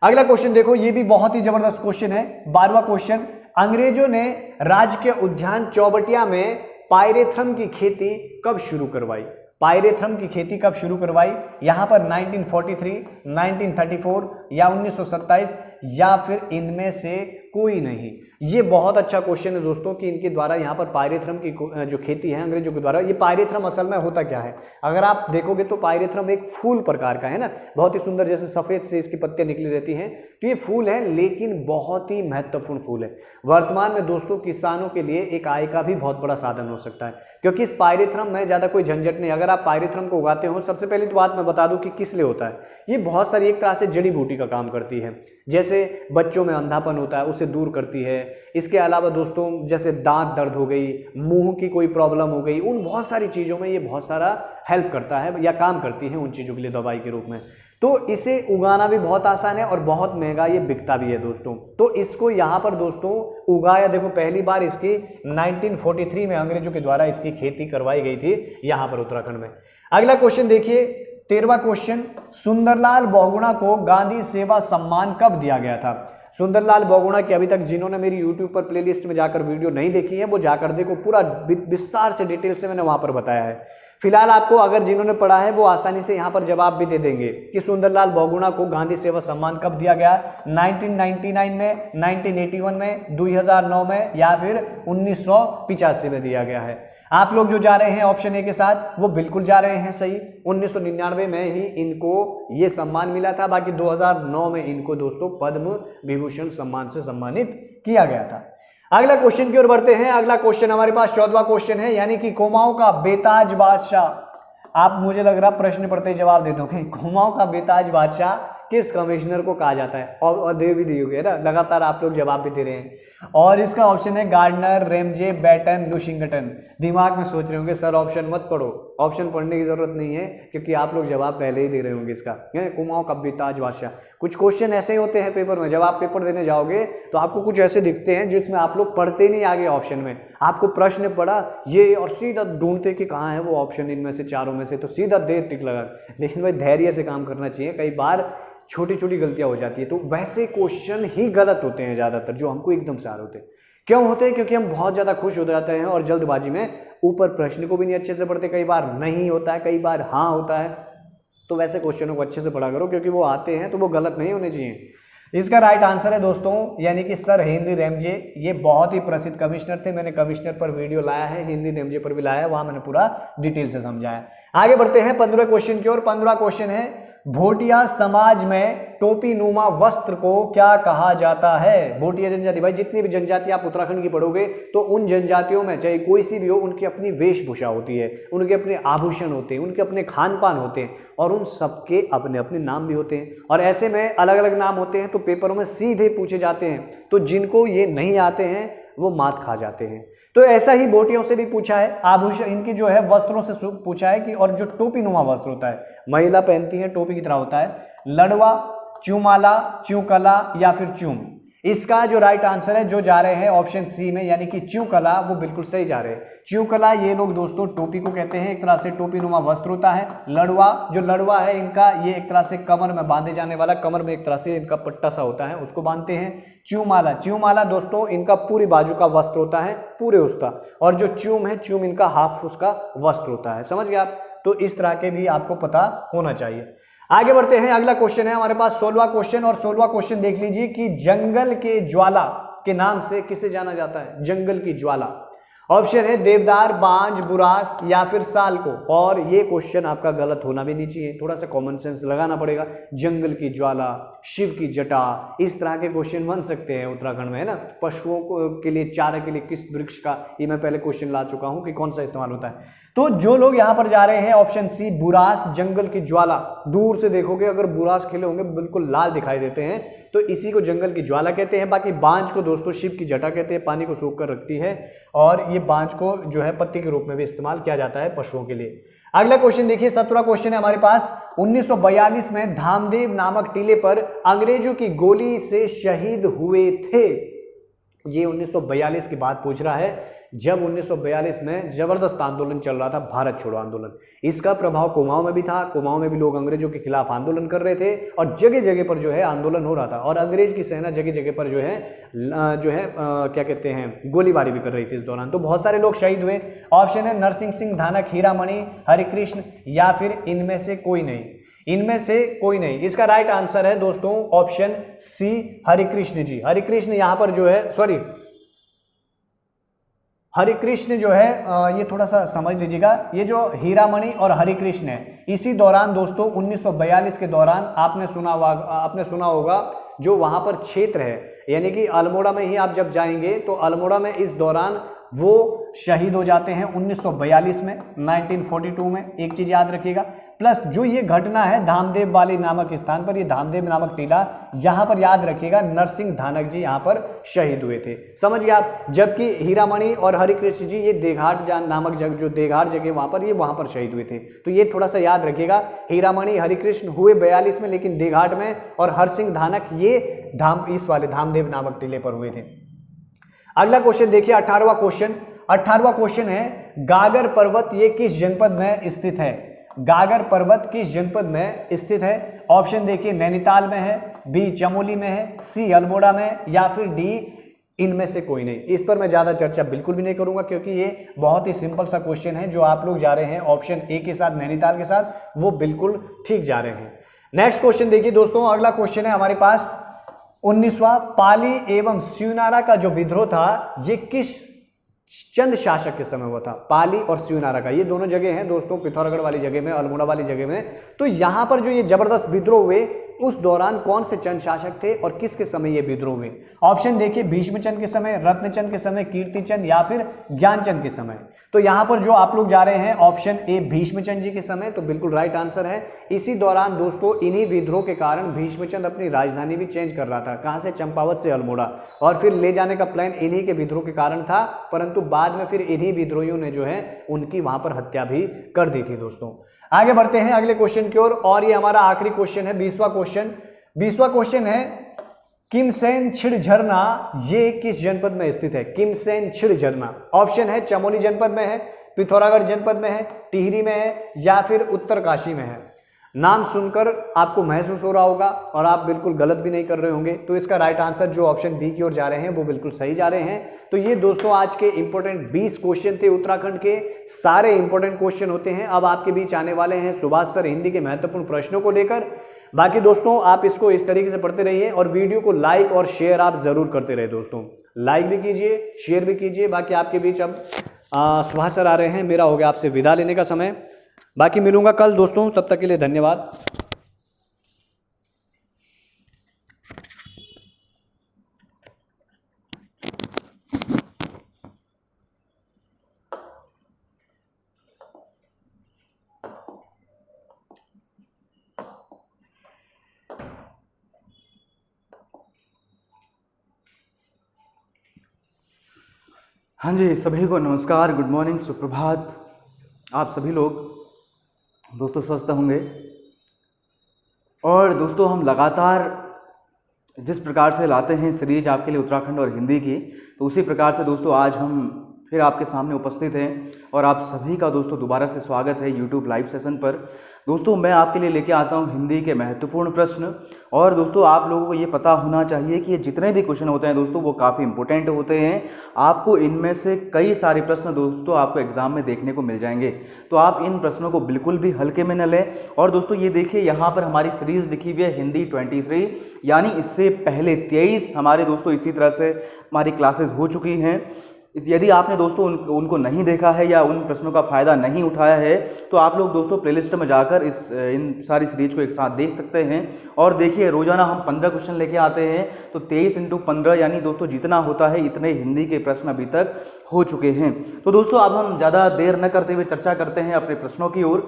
अगला क्वेश्चन देखो, ये भी बहुत ही जबरदस्त क्वेश्चन है। 12वां क्वेश्चन, अंग्रेजों ने राजकीय उद्यान चौबटिया में पायरेथ्रम की खेती कब शुरू करवाई? पायरेथ्रम की खेती कब शुरू करवाई? यहां पर 1943, 1934 या 1927 या फिर इनमें से कोई नहीं। ये बहुत अच्छा क्वेश्चन है दोस्तों कि इनके द्वारा यहाँ पर पायरेथ्रम की जो खेती है अंग्रेजों के द्वारा, ये पायरेथ्रम असल में होता क्या है? अगर आप देखोगे तो पायरेथ्रम एक फूल प्रकार का है ना, बहुत ही सुंदर, जैसे सफेद से इसकी पत्तियां निकली रहती हैं, तो ये फूल है लेकिन बहुत ही महत्वपूर्ण फूल है। वर्तमान में दोस्तों किसानों के लिए एक आय का भी बहुत बड़ा साधन हो सकता है, क्योंकि इस पायरेथ्रम में ज्यादा कोई झंझट नहीं। अगर आप पायरेथ्रम को उगाते हो, सबसे पहली तो बात मैं बता दूं कि किस लिए होता है। ये बहुत सारी एक तरह से जड़ी बूटी का काम करती है, जैसे बच्चों में अंधापन होता है उसे दूर करती है। इसके अलावा दोस्तों जैसे दांत दर्द हो गई, मुंह की कोई प्रॉब्लम हो गई, उन बहुत सारी चीज़ों में ये बहुत सारा हेल्प करता है या काम करती है उन चीज़ों के लिए दवाई के रूप में। तो इसे उगाना भी बहुत आसान है और बहुत महंगा ये बिकता भी है दोस्तों। तो इसको यहाँ पर दोस्तों उगाया, देखो पहली बार इसकी 1943 में अंग्रेजों के द्वारा इसकी खेती करवाई गई थी यहाँ पर उत्तराखंड में। अगला क्वेश्चन देखिए, 13वां क्वेश्चन, सुंदरलाल बहुगुणा को गांधी सेवा सम्मान कब दिया गया था? सुंदरलाल बहुगुणा की अभी तक जिन्होंने मेरी YouTube पर प्लेलिस्ट में जाकर वीडियो नहीं देखी है वो जाकर देखो, पूरा विस्तार से डिटेल से मैंने वहां पर बताया है। फिलहाल आपको अगर जिन्होंने पढ़ा है वो आसानी से यहाँ पर जवाब भी दे देंगे कि सुंदरलाल बहुगुणा को गांधी सेवा सम्मान कब दिया गया? 1999 में, 1981 में, 2009 में या फिर 1985 में दिया गया है। आप लोग जो जा रहे हैं ऑप्शन ए के साथ वो बिल्कुल जा रहे हैं सही। 1999 में ही इनको ये सम्मान मिला था, बाकी 2009 में इनको दोस्तों पद्म विभूषण सम्मान से सम्मानित किया गया था। अगला क्वेश्चन की ओर बढ़ते हैं। अगला क्वेश्चन हमारे पास 14वां क्वेश्चन है, यानी कि कुमाऊं का बेताज बादशाह। आप मुझे लग रहा प्रश्न पढ़ते ही जवाब दे दोगे। कुमाऊं का बेताज बादशाह किस कमिश्नर को कहा जाता है? और दे भी दी होगी ना, लगातार आप लोग जवाब भी दे रहे हैं। और इसका ऑप्शन है गार्डनर, रेमजे, बैटन, लुशिंगटन। दिमाग में सोच रहे होंगे सर ऑप्शन मत पढ़ो, ऑप्शन पढ़ने की जरूरत नहीं है क्योंकि आप लोग जवाब पहले ही दे रहे होंगे इसका। कुमाऊं का बेताज बादशाह, कुछ क्वेश्चन ऐसे ही होते हैं पेपर में, जब आप पेपर देने जाओगे तो आपको कुछ ऐसे दिखते हैं जिसमें आप लोग पढ़ते नहीं आगे ऑप्शन में, आपको प्रश्न पढ़ा ये और सीधा ढूंढते कि कहाँ है वो ऑप्शन इनमें से चारों में से, तो सीधा दे टिक लगा। लेकिन भाई धैर्य से काम करना चाहिए, कई बार छोटी छोटी गलतियां हो जाती है। तो वैसे क्वेश्चन ही गलत होते हैं ज़्यादातर, जो हमको एकदम से आ रहे होते हैं। क्यों होते हैं? क्योंकि हम बहुत ज़्यादा खुश हो जाते हैं और जल्दबाजी में ऊपर प्रश्न को भी नहीं अच्छे से पढ़ते, कई बार नहीं होता है, कई बार हाँ होता है। तो वैसे क्वेश्चनों को अच्छे से पढ़ा करो क्योंकि वो आते हैं तो वो गलत नहीं होने चाहिए। इसका राइट आंसर है दोस्तों, यानी कि सर हेनरी रेमजे। ये बहुत ही प्रसिद्ध कमिश्नर थे, मैंने कमिश्नर पर वीडियो लाया है, हेनरी रेमजे पर भी लाया है, वहां मैंने पूरा डिटेल से समझाया। आगे बढ़ते हैं 15वें क्वेश्चन की ओर। 15वां क्वेश्चन है, भोटिया समाज में टोपी नुमा वस्त्र को क्या कहा जाता है? भोटिया जनजाति, भाई जितनी भी जनजाति आप उत्तराखंड की पढ़ोगे तो उन जनजातियों में चाहे कोई सी भी हो, उनकी अपनी वेशभूषा होती है, उनके अपने आभूषण होते हैं, उनके अपने खान पान होते हैं और उन सबके अपने अपने नाम भी होते हैं। और ऐसे में अलग अलग नाम होते हैं तो पेपरों में सीधे पूछे जाते हैं, तो जिनको ये नहीं आते हैं वो मात खा जाते हैं। तो ऐसा ही बोटियों से भी पूछा है, आभूषण इनकी जो है वस्त्रों से पूछा है कि, और जो टोपी नुमा वस्त्र होता है महिला पहनती है, टोपी की तरह होता है, लड़वा, च्यूमाला, च्यूकला या फिर च्यूम। इसका जो राइट आंसर है जो जा रहे हैं ऑप्शन सी में, यानी कि च्यूकला, वो बिल्कुल सही जा रहे हैं। च्यूकला ये लोग दोस्तों टोपी को कहते हैं, एक तरह से टोपी नुमा वस्त्र होता है। लड़वा, जो लड़वा है इनका, ये एक तरह से कमर में बांधे जाने वाला, कमर में एक तरह से इनका पट्टा सा होता है, उसको बांधते हैं। च्यूमाला, च्यूमाला दोस्तों इनका पूरी बाजू का वस्त्र होता है, पूरे उसका। और जो च्यूम है, च्यूम इनका हाफ उसका वस्त्र होता है। समझ गए आप? तो इस तरह के भी आपको पता होना चाहिए। आगे बढ़ते हैं। अगला क्वेश्चन है हमारे पास 16वां क्वेश्चन, और 16वां क्वेश्चन देख लीजिए कि जंगल के ज्वाला के नाम से किसे जाना जाता है? जंगल की ज्वाला। ऑप्शन है देवदार, बांज, बुरास या फिर साल को। और ये क्वेश्चन आपका गलत होना भी नहीं चाहिए, थोड़ा सा कॉमन सेंस लगाना पड़ेगा। जंगल की ज्वाला, शिव की जटा, इस तरह के क्वेश्चन बन सकते हैं उत्तराखंड में, है ना। पशुओं को के लिए चारा के लिए किस वृक्ष का, ये मैं पहले क्वेश्चन ला चुका हूं कि कौन सा इस्तेमाल होता है। तो जो लोग यहां पर जा रहे हैं ऑप्शन सी बुरास, जंगल की ज्वाला। दूर से देखोगे अगर बुरास खिले होंगे बिल्कुल लाल दिखाई देते हैं, तो इसी को जंगल की ज्वाला कहते हैं। बाकी बांज को दोस्तों शिव की जटा कहते हैं, पानी को सोख कर रखती है, और ये बांज को जो है पत्ती के रूप में भी इस्तेमाल किया जाता है पशुओं के लिए। अगला क्वेश्चन देखिए, 17वां क्वेश्चन है हमारे पास। 1942 में धामदेव नामक टीले पर अंग्रेजों की गोली से शहीद हुए थे। ये 1942 की बात पूछ रहा है। जब 1942 में जबरदस्त आंदोलन चल रहा था, भारत छोड़ो आंदोलन। इसका प्रभाव कुमाऊं में भी था, कुमाऊं में भी लोग अंग्रेजों के खिलाफ आंदोलन कर रहे थे और जगह जगह पर जो है आंदोलन हो रहा था और अंग्रेज की सेना जगह जगह पर जो है क्या कहते हैं गोलीबारी भी कर रही थी इस दौरान। तो बहुत सारे लोग शहीद हुए। ऑप्शन है नरसिंह सिंह धानक, हीरामणि, हरिकृष्ण या फिर इनमें से कोई नहीं। इनमें से कोई नहीं, इसका राइट आंसर है दोस्तों ऑप्शन सी, हरिकृष्ण जी। हरिकृष्ण यहां पर जो है, सॉरी, हरिकृष्ण जो है ये थोड़ा सा समझ लीजिएगा, ये जो हीरामणि और हरिकृष्ण है, इसी दौरान दोस्तों 1942 के दौरान आपने सुना होगा जो वहां पर क्षेत्र है, यानी कि अल्मोड़ा में ही आप जब जाएंगे तो अल्मोड़ा में इस दौरान वो शहीद हो जाते हैं 1942 में, 1942 में। एक चीज याद रखिएगा। प्लस जो ये घटना है धामदेव वाली नामक स्थान पर, ये धामदेव नामक टीला, यहां पर याद रखिएगा नरसिंह धानक जी यहां पर शहीद हुए थे। समझ गए आप। जबकि हीरामणि और हरिकृष्ण जी ये देघाट नामक जगह, जो देघाट जगह वहां पर, ये वहां पर शहीद हुए थे। तो ये थोड़ा सा याद रखिएगा। हीरामणि हरिकृष्ण हुए 42 में लेकिन देघाट में, और हरसिंह धानक ये इस वाले धामदेव नामक टीले पर हुए थे। अगला क्वेश्चन देखिए, 18वां क्वेश्चन। 18वां क्वेश्चन है गागर पर्वत ये किस जनपद में स्थित है? गागर पर्वत किस जनपद में स्थित है? ऑप्शन देखिए, नैनीताल में है, बी चमोली में है, सी अल्मोड़ा में, या फिर डी इनमें से कोई नहीं। इस पर मैं ज्यादा चर्चा बिल्कुल भी नहीं करूंगा क्योंकि ये बहुत ही सिंपल सा क्वेश्चन है। जो आप लोग जा रहे हैं ऑप्शन ए के साथ, नैनीताल के साथ, वो बिल्कुल ठीक जा रहे हैं। नेक्स्ट क्वेश्चन देखिए दोस्तों, अगला क्वेश्चन है हमारे पास 19वां। पाली एवं शिवनारा का जो विद्रोह था ये किस चंद शासक के समय हुआ था? पाली और शिवनारा का, ये दोनों जगह हैं दोस्तों, पिथौरागढ़ वाली जगह में, अल्मोड़ा वाली जगह में। तो यहां पर जो ये जबरदस्त विद्रोह हुए उस दौरान कौन से चंद शासक थे और किसके समय ये विद्रोह हुए? ऑप्शन देखिए, भीष्मचंद के समय, रत्नचंद के समय, कीर्तिचंद या फिर ज्ञानचंद के समय। तो यहां पर जो आप लोग जा रहे हैं ऑप्शन ए भीष्मचंद जी के समय, तो बिल्कुल राइट आंसर है। इसी दौरान दोस्तों इन्हीं विद्रोह के कारण भीष्मचंद अपनी राजधानी भी चेंज कर रहा था। कहां से? चंपावत से अल्मोड़ा, और फिर ले जाने का प्लान इन्हीं के विद्रोह के कारण था, परंतु बाद में फिर इन्हीं विद्रोहियों ने जो है उनकी वहां पर हत्या भी कर दी थी दोस्तों। आगे बढ़ते हैं अगले क्वेश्चन की ओर, और ये हमारा आखिरी क्वेश्चन है, 20वां क्वेश्चन। 20वां क्वेश्चन है किमसेन छिड़ झरना ये किस जनपद में स्थित है? किमसेन छिड़ झरना, ऑप्शन है चमोली जनपद में है, पिथौरागढ़ जनपद में है, टिहरी में है, या फिर उत्तरकाशी में है। नाम सुनकर आपको महसूस हो रहा होगा और आप बिल्कुल गलत भी नहीं कर रहे होंगे, तो इसका राइट आंसर जो ऑप्शन बी की ओर जा रहे हैं वो बिल्कुल सही जा रहे हैं। तो ये दोस्तों आज के इंपॉर्टेंट 20 क्वेश्चन थे उत्तराखंड के, सारे इंपॉर्टेंट क्वेश्चन होते हैं। अब आपके बीच आने वाले हैं सुभाष सर हिंदी के महत्वपूर्ण प्रश्नों को लेकर। बाकी दोस्तों आप इसको इस तरीके से पढ़ते रहिए और वीडियो को लाइक और शेयर आप जरूर करते रहे दोस्तों, लाइक भी कीजिए, शेयर भी कीजिए। बाकी आपके बीच अब सुभाष सर आ रहे हैं, मेरा हो गया आपसे विदा लेने का समय। बाकी मिलूंगा कल दोस्तों, तब तक के लिए धन्यवाद। हाँ जी, सभी को नमस्कार, गुड मॉर्निंग, सुप्रभात। आप सभी लोग दोस्तों स्वस्थ होंगे। और दोस्तों हम लगातार जिस प्रकार से लाते हैं सीरीज आपके लिए उत्तराखंड और हिंदी की, तो उसी प्रकार से दोस्तों आज हम फिर आपके सामने उपस्थित हैं और आप सभी का दोस्तों दोबारा से स्वागत है यूट्यूब लाइव सेशन पर। दोस्तों मैं आपके लिए लेके आता हूं हिंदी के महत्वपूर्ण प्रश्न। और दोस्तों आप लोगों को ये पता होना चाहिए कि ये जितने भी क्वेश्चन होते हैं दोस्तों वो काफ़ी इंपॉर्टेंट होते हैं। आपको इनमें से कई सारे प्रश्न दोस्तों आपको एग्जाम में देखने को मिल जाएंगे, तो आप इन प्रश्नों को बिल्कुल भी हल्के में न लें। और दोस्तों ये देखिए यहाँ पर हमारी सीरीज लिखी हुई है हिंदी 23, यानी इससे पहले 23 हमारे दोस्तों इसी तरह से हमारी क्लासेस हो चुकी हैं। यदि आपने दोस्तों उनको नहीं देखा है या उन प्रश्नों का फ़ायदा नहीं उठाया है, तो आप लोग दोस्तों प्लेलिस्ट में जाकर इन सारी सीरीज को एक साथ देख सकते हैं। और देखिए रोज़ाना हम 15 क्वेश्चन लेके आते हैं, तो 23 × 15 यानी दोस्तों जितना होता है इतने हिंदी के प्रश्न अभी तक हो चुके हैं। तो दोस्तों अब हम ज़्यादा देर न करते हुए चर्चा करते हैं अपने प्रश्नों की ओर।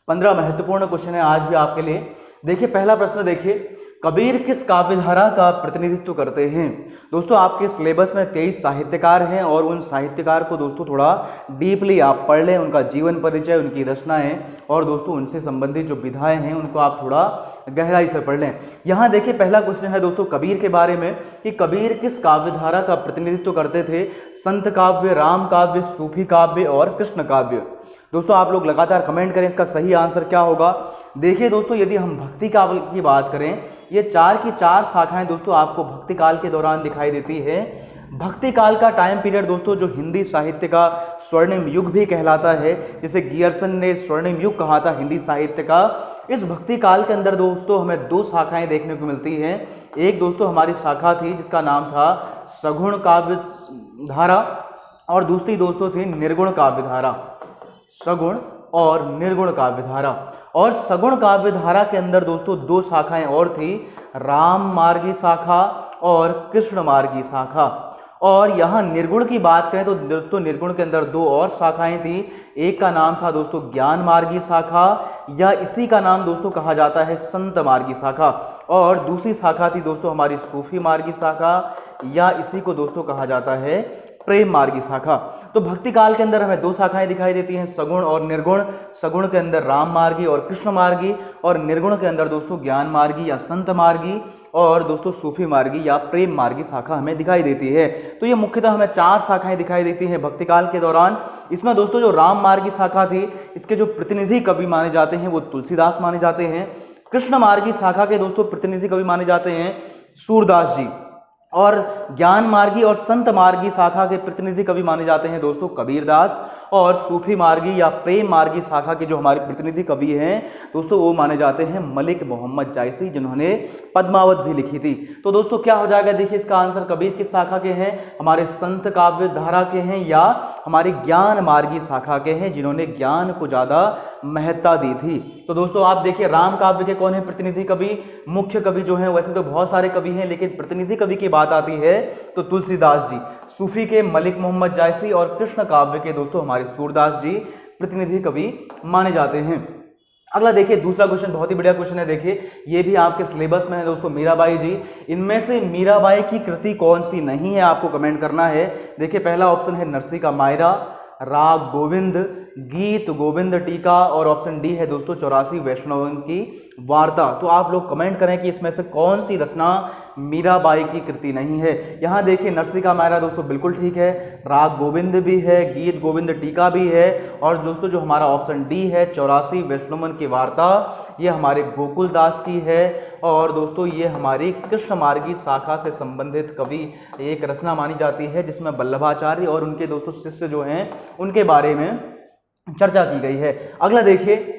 15 महत्वपूर्ण क्वेश्चन है आज भी आपके लिए। देखिए पहला प्रश्न देखिए, कबीर किस काव्यधारा का प्रतिनिधित्व करते हैं? दोस्तों आपके सिलेबस में 23 साहित्यकार हैं और उन साहित्यकार को दोस्तों थोड़ा डीपली आप पढ़ लें, उनका जीवन परिचय, उनकी रचनाएं और दोस्तों उनसे संबंधित जो विधाएं हैं उनको आप थोड़ा गहराई से पढ़ लें। यहाँ देखिए पहला क्वेश्चन है दोस्तों कबीर के बारे में कि कबीर किस काव्यधारा का प्रतिनिधित्व करते थे? संत काव्य, राम काव्य, सूफी काव्य और कृष्ण काव्य। दोस्तों आप लोग लगातार कमेंट करें इसका सही आंसर क्या होगा। देखिए दोस्तों यदि हम भक्ति काव्य की बात करें, ये 4 की 4 शाखाएं दोस्तों आपको भक्ति काल के दौरान दिखाई देती है। भक्ति काल का टाइम पीरियड दोस्तों जो हिंदी साहित्य का स्वर्णिम युग भी कहलाता है, जिसे गियर्सन ने स्वर्णिम युग कहा था हिंदी साहित्य का। इस भक्ति काल के अंदर दोस्तों हमें 2 शाखाएं देखने को मिलती हैं। एक दोस्तों हमारी शाखा थी जिसका नाम था सगुण काव्य धारा और दूसरी दोस्तों थी निर्गुण काव्य धारा। सगुण और निर्गुण काव्य धारा। और सगुण काव्य धारा के अंदर दोस्तों 2 शाखाएं और थी, राम मार्गी शाखा और कृष्ण मार्गी शाखा। और यहाँ निर्गुण की बात करें तो दोस्तों निर्गुण के अंदर 2 और शाखाएं थी। एक का नाम था दोस्तों ज्ञान मार्गी शाखा, या इसी का नाम दोस्तों कहा जाता है संत मार्गी शाखा। और दूसरी शाखा थी दोस्तों हमारी सूफी मार्गी शाखा, या इसी को दोस्तों कहा जाता है प्रेम मार्गी शाखा। तो भक्ति काल के अंदर हमें 2 शाखाएं दिखाई देती हैं, सगुण और निर्गुण। सगुण के अंदर राम मार्गी और कृष्ण मार्गी, और निर्गुण के अंदर दोस्तों ज्ञान मार्गी या संत मार्गी और दोस्तों सूफी मार्गी या प्रेम मार्गी शाखा हमें दिखाई देती है। तो ये मुख्यतः हमें 4 शाखाएं दिखाई देती हैं भक्ति काल के दौरान। इसमें दोस्तों जो राम मार्गी शाखा थी, इसके जो प्रतिनिधि कवि माने जाते हैं वो तुलसीदास माने जाते हैं। कृष्ण मार्गी शाखा के दोस्तों प्रतिनिधि कवि माने जाते हैं सूरदास जी। और ज्ञान मार्गी और संत मार्गी शाखा के प्रतिनिधि कवि माने जाते हैं दोस्तों कबीरदास। और सूफी मार्गी या प्रेम मार्गी शाखा के जो हमारे प्रतिनिधि कवि हैं दोस्तों वो माने जाते हैं मलिक मोहम्मद जायसी, जिन्होंने पद्मावत भी लिखी थी। तो दोस्तों क्या हो जाएगा, देखिए इसका आंसर कबीर किस शाखा के हैं? हमारे संत काव्य धारा के हैं या हमारी ज्ञान मार्गी शाखा के हैं, जिन्होंने ज्ञान को ज्यादा महत्ता दी थी। तो दोस्तों आप देखिए राम काव्य के कौन है प्रतिनिधि कवि? मुख्य कवि जो है, वैसे तो बहुत सारे कवि हैं लेकिन प्रतिनिधि कवि की बात आती है तो तुलसीदास जी। सूफी के मलिक मोहम्मद जायसी और कृष्ण काव्य के दोस्तों हमारे सूरदास जी प्रतिनिधि कवि माने जाते हैं। अगला देखिए दूसरा क्वेश्चन बहुत ही बढ़िया क्वेश्चन है। देखिए ये भी आपके सिलेबस में है दोस्तों, मीराबाई जी। इनमें से मीराबाई की कृति कौन सी नहीं है, आपको कमेंट करना है। देखिए पहला ऑप्शन है नरसी का मायरा, राग गोविंद, गीत गोविंद टीका, और ऑप्शन डी है दोस्तों 84 वैष्णवन की वार्ता। तो आप लोग कमेंट करें कि इसमें से कौन सी रचना मीराबाई की कृति नहीं है। यहाँ देखिए नरसी का मायरा दोस्तों बिल्कुल ठीक है, राग गोविंद भी है, गीत गोविंद टीका भी है, और दोस्तों जो हमारा ऑप्शन डी है 84 वैष्णवन की वार्ता, ये हमारे गोकुल दास की है। और दोस्तों ये हमारी कृष्ण मार्गी शाखा से संबंधित कवि एक रचना मानी जाती है, जिसमें वल्लभाचार्य और उनके दोस्तों शिष्य जो हैं उनके बारे में चर्चा की गई है। अगला देखिए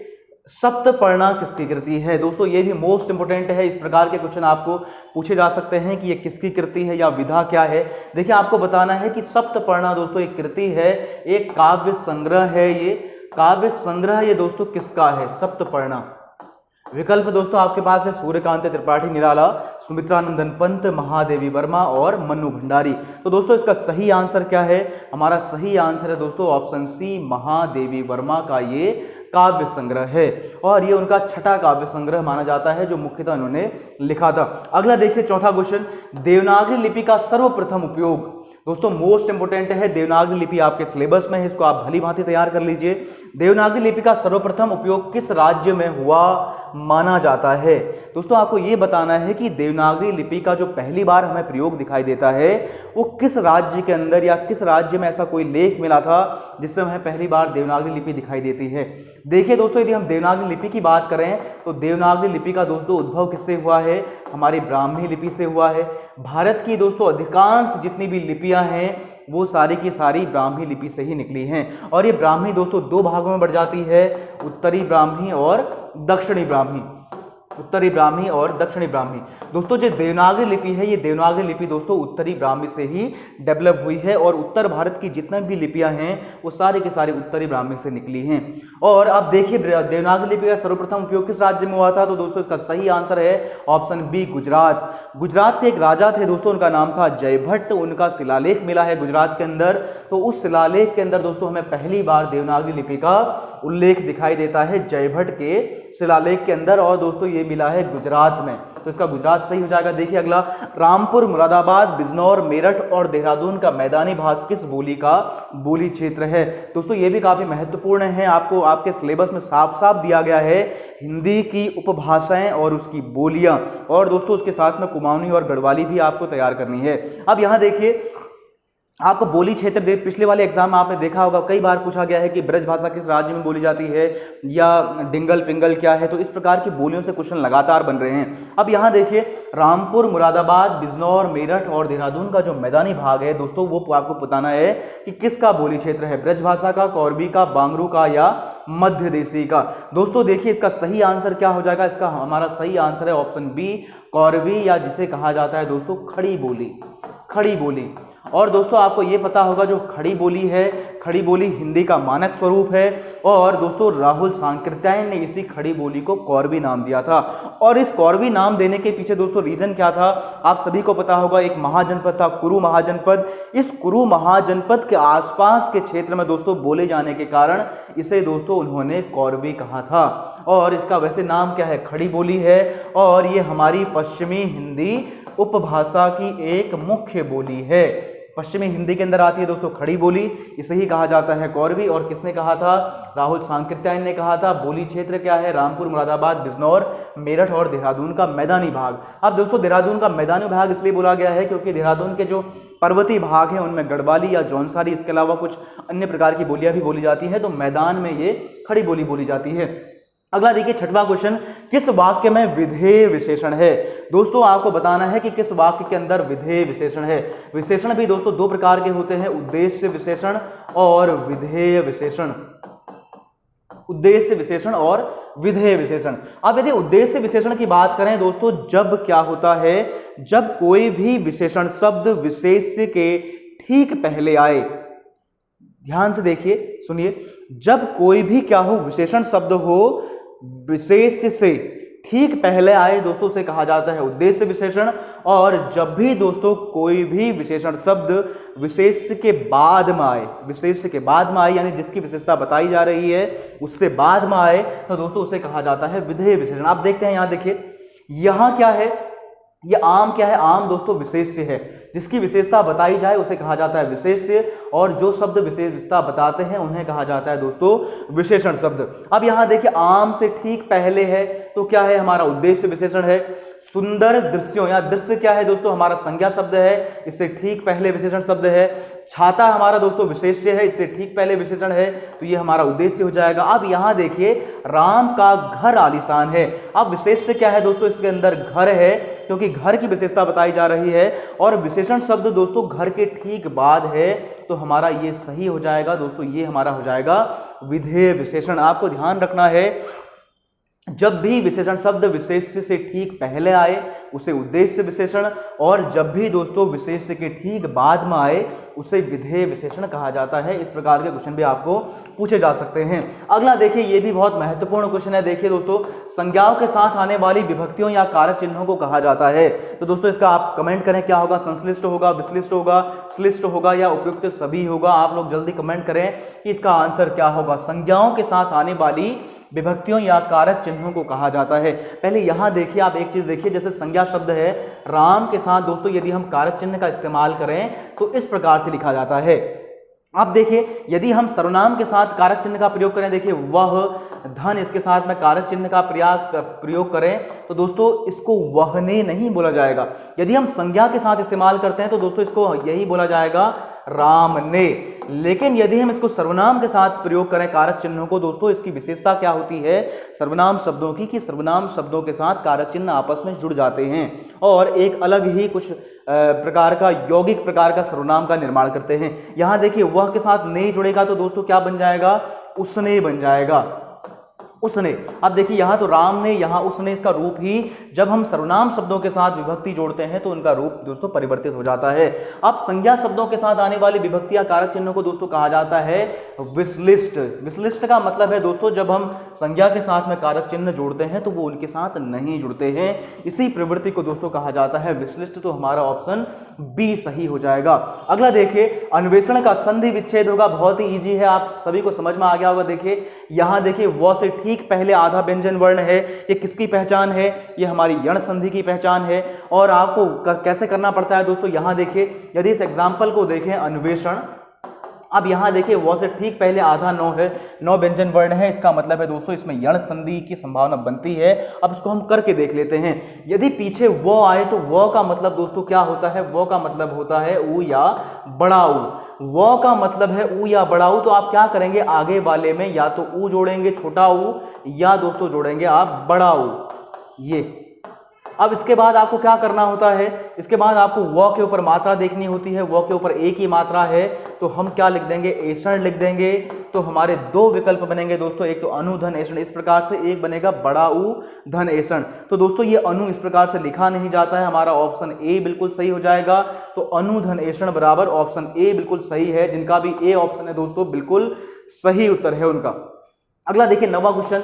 सप्तपर्णा किसकी कृति है? दोस्तों ये भी मोस्ट इंपोर्टेंट है, इस प्रकार के क्वेश्चन आपको पूछे जा सकते हैं कि ये किसकी कृति है या विधा क्या है। देखिए आपको बताना है कि सप्तपर्णा दोस्तों एक कृति है, एक काव्य संग्रह है। ये काव्य संग्रह ये दोस्तों किसका है? सप्तपर्णा। विकल्प दोस्तों आपके पास है सूर्यकांत त्रिपाठी निराला, सुमित्रानंदन पंत, महादेवी वर्मा और मन्नू भंडारी। तो दोस्तों इसका सही आंसर क्या है? हमारा सही आंसर है दोस्तों ऑप्शन सी, महादेवी वर्मा का ये काव्य संग्रह है, और ये उनका 6ठा काव्य संग्रह माना जाता है जो मुख्यतः उन्होंने लिखा था। अगला देखिए चौथा क्वेश्चन, देवनागरी लिपि का सर्वप्रथम उपयोग। दोस्तों मोस्ट इंपोर्टेंट है, देवनागरी लिपि आपके सिलेबस में है, इसको आप भली भांति तैयार कर लीजिए। देवनागरी लिपि का सर्वप्रथम उपयोग किस राज्य में हुआ माना जाता है? दोस्तों आपको ये बताना है कि देवनागरी लिपि का जो पहली बार हमें प्रयोग दिखाई देता है वो किस राज्य के अंदर या किस राज्य में ऐसा कोई लेख मिला था जिससे हमें पहली बार देवनागरी लिपि दिखाई देती है। देखिए दोस्तों यदि हम देवनागरी लिपि की बात करें तो देवनागरी लिपि का दोस्तों उद्भव किससे हुआ है? हमारी ब्राह्मी लिपि से हुआ है। भारत की दोस्तों अधिकांश जितनी भी लिपियां हैं वो सारी की सारी ब्राह्मी लिपि से ही निकली हैं, और ये ब्राह्मी दोस्तों 2 भागों में बढ़ जाती है, उत्तरी ब्राह्मी और दक्षिणी ब्राह्मी। उत्तरी ब्राह्मी और दक्षिणी ब्राह्मी। दोस्तों जो देवनागरी लिपि है ये देवनागरी लिपि दोस्तों उत्तरी ब्राह्मी से ही डेवलप हुई है, और उत्तर भारत की जितनी भी लिपियां हैं वो सारी की सारी उत्तरी ब्राह्मी से निकली हैं। और अब देखिए देवनागरी लिपि का सर्वप्रथम उपयोग किस राज्य में हुआ था? तो दोस्तों इसका सही आंसर है ऑप्शन बी, गुजरात। गुजरात के एक राजा थे दोस्तों, उनका नाम था जयभट्ट। उनका शिलालेख मिला है गुजरात के अंदर, तो उस शिलालेख के अंदर दोस्तों हमें पहली बार देवनागरी लिपि का उल्लेख दिखाई देता है जयभट्ट के शिलालेख के अंदर। और दोस्तों ये ये मिला है गुजरात में, तो इसका गुजरात सही हो जाएगा। देखिए अगला, रामपुर, मुरादाबाद, बिजनौर, मेरठ और देहरादून का मैदानी भाग किस बोली का बोली क्षेत्र है? दोस्तों ये भी काफी महत्वपूर्ण है, आपको आपके सिलेबस में साफ साफ दिया गया है हिंदी की उपभाषाएं और उसकी बोलियां, और दोस्तों उसके साथ में कुमाऊनी और गढ़वाली भी आपको तैयार करनी है। अब यहां देखिए आपको बोली क्षेत्र दे, पिछले वाले एग्जाम में आपने देखा होगा कई बार पूछा गया है कि ब्रज भाषा किस राज्य में बोली जाती है या डिंगल पिंगल क्या है, तो इस प्रकार की बोलियों से क्वेश्चन लगातार बन रहे हैं। अब यहाँ देखिए रामपुर, मुरादाबाद, बिजनौर, मेरठ और देहरादून का जो मैदानी भाग है दोस्तों वो आपको बताना है कि किसका बोली क्षेत्र है, ब्रज भाषा का, कौरवी का, बांगरू का या मध्य देशी का। दोस्तों देखिए इसका सही आंसर क्या हो जाएगा, इसका हमारा सही आंसर है ऑप्शन बी, कौरवी, या जिसे कहा जाता है दोस्तों खड़ी बोली, खड़ी बोली। और दोस्तों आपको ये पता होगा जो खड़ी बोली है, खड़ी बोली हिंदी का मानक स्वरूप है, और दोस्तों राहुल सांकृत्यायन ने इसी खड़ी बोली को कौरवी नाम दिया था। और इस कौरवी नाम देने के पीछे दोस्तों रीजन क्या था, आप सभी को पता होगा, एक महाजनपद था कुरु महाजनपद, इस कुरु महाजनपद के आसपास के क्षेत्र में दोस्तों बोले जाने के कारण इसे दोस्तों उन्होंने कौरवी कहा था। और इसका वैसे नाम क्या है, खड़ी बोली है, और ये हमारी पश्चिमी हिंदी उपभाषा की एक मुख्य बोली है। पश्चिमी हिंदी के अंदर आती है दोस्तों खड़ी बोली, इसे ही कहा जाता है कौरवी। और किसने कहा था, राहुल सांकृत्यायन ने कहा था। बोली क्षेत्र क्या है, रामपुर, मुरादाबाद, बिजनौर, मेरठ और देहरादून का मैदानी भाग। अब दोस्तों देहरादून का मैदानी भाग इसलिए बोला गया है क्योंकि देहरादून के जो पर्वतीय भाग हैं उनमें गढ़वाली या जौनसारी, इसके अलावा कुछ अन्य प्रकार की बोलियां भी बोली जाती हैं, तो मैदान में ये खड़ी बोली बोली जाती है। अगला देखिए छठवां क्वेश्चन, किस वाक्य में विधेय विशेषण है? दोस्तों आपको बताना है कि किस वाक्य के अंदर विधेय विशेषण है। विशेषण भी दोस्तों दो प्रकार के होते हैं, उद्देश्य विशेषण और विधेय विशेषण। उद्देश्य विशेषण और विधेय विशेषण। अब यदि उद्देश्य विशेषण की बात करें दोस्तों, जब क्या होता है, जब कोई भी विशेषण शब्द विशेष्य के ठीक पहले आए, ध्यान से देखिए सुनिए, जब कोई भी क्या हो, विशेषण शब्द हो विशेष्य से ठीक पहले आए दोस्तों उसे कहा जाता है उद्देश्य विशेषण। और जब भी दोस्तों कोई भी विशेषण शब्द विशेष्य के बाद में आए, विशेष्य के बाद में आए यानी जिसकी विशेषता बताई जा रही है उससे बाद में आए, तो दोस्तों उसे कहा जाता है विधेय विशेषण। आप देखते हैं यहां देखिए, यहां क्या है, ये आम क्या है, आम दोस्तों विशेष्य है, जिसकी विशेषता बताई जाए उसे कहा जाता है विशेष्य, और जो शब्द विशेषता बताते हैं उन्हें कहा जाता है दोस्तों विशेषण शब्द। अब यहां देखिए आम से ठीक पहले है तो क्या है, हमारा उद्देश्य विशेषण है। सुंदर दृश्यों, या दृश्य क्या है दोस्तों, हमारा संज्ञा शब्द है, इससे ठीक पहले विशेषण शब्द है। छाता हमारा दोस्तों विशेष्य है, इससे ठीक पहले विशेषण है, तो ये हमारा उद्देश्य हो जाएगा। अब यहां देखिए राम का घर आलीशान है। अब विशेष्य क्या है दोस्तों, इसके अंदर घर है क्योंकि घर की विशेषता बताई जा रही है, और विशेषण शब्द दोस्तों घर के ठीक बाद है, तो हमारा ये सही हो जाएगा दोस्तों, ये हमारा हो जाएगा विधेय विशेषण। आपको ध्यान रखना है जब भी विशेषण शब्द विशेष्य से ठीक पहले आए उसे उद्देश्य विशेषण, और जब भी दोस्तों विशेष्य के ठीक बाद में आए उसे विधेय विशेषण कहा जाता है। इस प्रकार के क्वेश्चन भी आपको पूछे जा सकते हैं। अगला देखिए, ये भी बहुत महत्वपूर्ण क्वेश्चन है। देखिए दोस्तों, संज्ञाओं के साथ आने वाली विभक्तियों या कारक चिन्हों को कहा जाता है। तो दोस्तों इसका आप कमेंट करें, क्या होगा, संश्लिष्ट होगा, विश्लिष्ट होगा, श्लिष्ट होगा या उपयुक्त सभी होगा। आप लोग जल्दी कमेंट करें कि इसका आंसर क्या होगा। संज्ञाओं के साथ आने वाली विभक्तियों या कारक चिन्हों को कहा जाता है। पहले यहां देखिए, आप एक चीज देखिए, जैसे संज्ञा शब्द है राम के साथ दोस्तों यदि हम कारक चिन्ह का इस्तेमाल करें तो इस प्रकार से लिखा जाता है। अब देखिए यदि हम सर्वनाम के साथ कारक चिन्ह का प्रयोग करें, देखिए वह, धन, इसके साथ में कारक चिन्ह का प्रयोग करें तो दोस्तों इसको वहने नहीं बोला जाएगा। यदि हम संज्ञा के साथ इस्तेमाल करते हैं तो दोस्तों इसको यही बोला जाएगा, राम ने। लेकिन यदि हम इसको सर्वनाम के साथ प्रयोग करें कारक चिन्हों को, दोस्तों इसकी विशेषता क्या होती है सर्वनाम शब्दों की, कि सर्वनाम शब्दों के साथ कारक चिन्ह आपस में जुड़ जाते हैं और एक अलग ही कुछ प्रकार का यौगिक प्रकार का सर्वनाम का निर्माण करते हैं। यहां देखिए वह के साथ ने जुड़ेगा तो दोस्तों क्या बन जाएगा, उसने बन जाएगा, उसने। अब देखिए यहां तो राम ने, यहां उसने, इसका रूप ही जब हम सर्वनाम शब्दों के साथ विभक्ति जोड़ते हैं तो उनका रूप दोस्तों परिवर्तित हो जाता है। अब संज्ञा शब्दों के साथ आने वाली विभक्ति या कारक चिन्हों को दोस्तों कहा जाता है विश्लिष्ट। विश्लिष्ट का मतलब है दोस्तों जब हम संज्ञा के साथ में कारक चिन्ह जोड़ते हैं तो वो उनके साथ नहीं जुड़ते हैं, इसी प्रवृत्ति को दोस्तों कहा जाता है विश्लिष्ट। तो हमारा ऑप्शन बी सही हो जाएगा। अगला देखिए, अन्वेषण का संधि विच्छेद होगा, बहुत ही ईजी है, आप सभी को समझ में आ गया होगा। देखिए यहां देखिए व से ठीक ठीक पहले आधा व्यंजन वर्ण है, ये किसकी पहचान है? ये हमारी यण संधि की पहचान है। और आपको कैसे करना पड़ता है दोस्तों, यहां देखिए, यदि इस एग्जाम्पल को देखें अन्वेषण, अब यहां देखिए वो से ठीक पहले आधा नौ है, नौ व्यंजन वर्ण है, इसका मतलब है दोस्तों इसमें यण संधि की संभावना बनती है। अब इसको हम करके देख लेते हैं। यदि पीछे वो आए तो वो का मतलब दोस्तों क्या होता है? वो का मतलब होता है ऊ या बड़ा ऊ। वो का मतलब है ऊ या बड़ा ऊ, तो आप क्या करेंगे, आगे वाले में या तो ऊ जोड़ेंगे छोटा ऊ, या दोस्तों जोड़ेंगे आप बड़ा ऊ। ये अब इसके बाद आपको क्या करना होता है, इसके बाद आपको व के ऊपर मात्रा देखनी होती है। व के ऊपर एक ही मात्रा है तो हम क्या लिख देंगे, एषण लिख देंगे। तो हमारे दो विकल्प बनेंगे दोस्तों, एक तो अनु धन एषण इस प्रकार से, एक बनेगा बड़ा ऊ धन एषण। तो दोस्तों ये अनु इस प्रकार से लिखा नहीं जाता है, हमारा ऑप्शन ए बिल्कुल सही हो जाएगा। तो अनु धन एषण बराबर ऑप्शन ए बिल्कुल सही है। जिनका भी ए ऑप्शन है दोस्तों बिल्कुल सही उत्तर है उनका। अगला देखिए 9वां क्वेश्चन,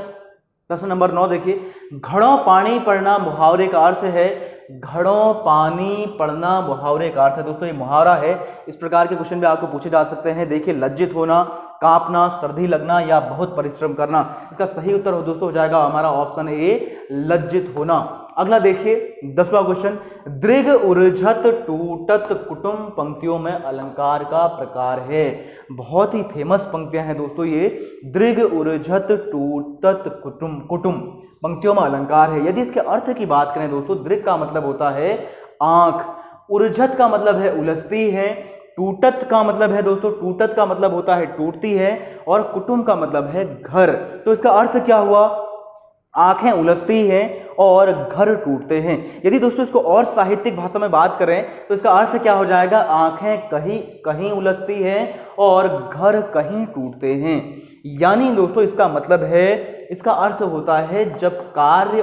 प्रश्न नंबर 9 देखिए, घड़ों पानी पड़ना मुहावरे का अर्थ है। घड़ों पानी पड़ना मुहावरे का अर्थ है दोस्तों, ये मुहावरा है। इस प्रकार के क्वेश्चन भी आपको पूछे जा सकते हैं। देखिए, लज्जित होना, कांपना, सर्दी लगना या बहुत परिश्रम करना। इसका सही उत्तर हो दोस्तों हो जाएगा हमारा ऑप्शन ए, लज्जित होना। अगला देखिए 10वां क्वेश्चन, दृघ ऊर्झत टूटत कुटुंब पंक्तियों में अलंकार का प्रकार है। बहुत ही फेमस पंक्तियां हैं दोस्तों ये, दृघ ऊर्झत टूटत कुटुंब पंक्तियों में अलंकार है। यदि इसके अर्थ की बात करें दोस्तों, दृघ का मतलब होता है आंख, ऊर्झत का मतलब है उलझती है, टूटत का मतलब है दोस्तों, टूटत का मतलब होता है टूटती है, और कुटुंब का मतलब है घर। तो इसका अर्थ क्या हुआ, आंखें उलझती हैं और घर टूटते हैं। यदि दोस्तों इसको और साहित्यिक भाषा में बात करें तो इसका अर्थ क्या हो जाएगा, आंखें कहीं कहीं उलझती हैं और घर कहीं टूटते हैं। यानी दोस्तों इसका मतलब है, इसका अर्थ होता है जब कार्य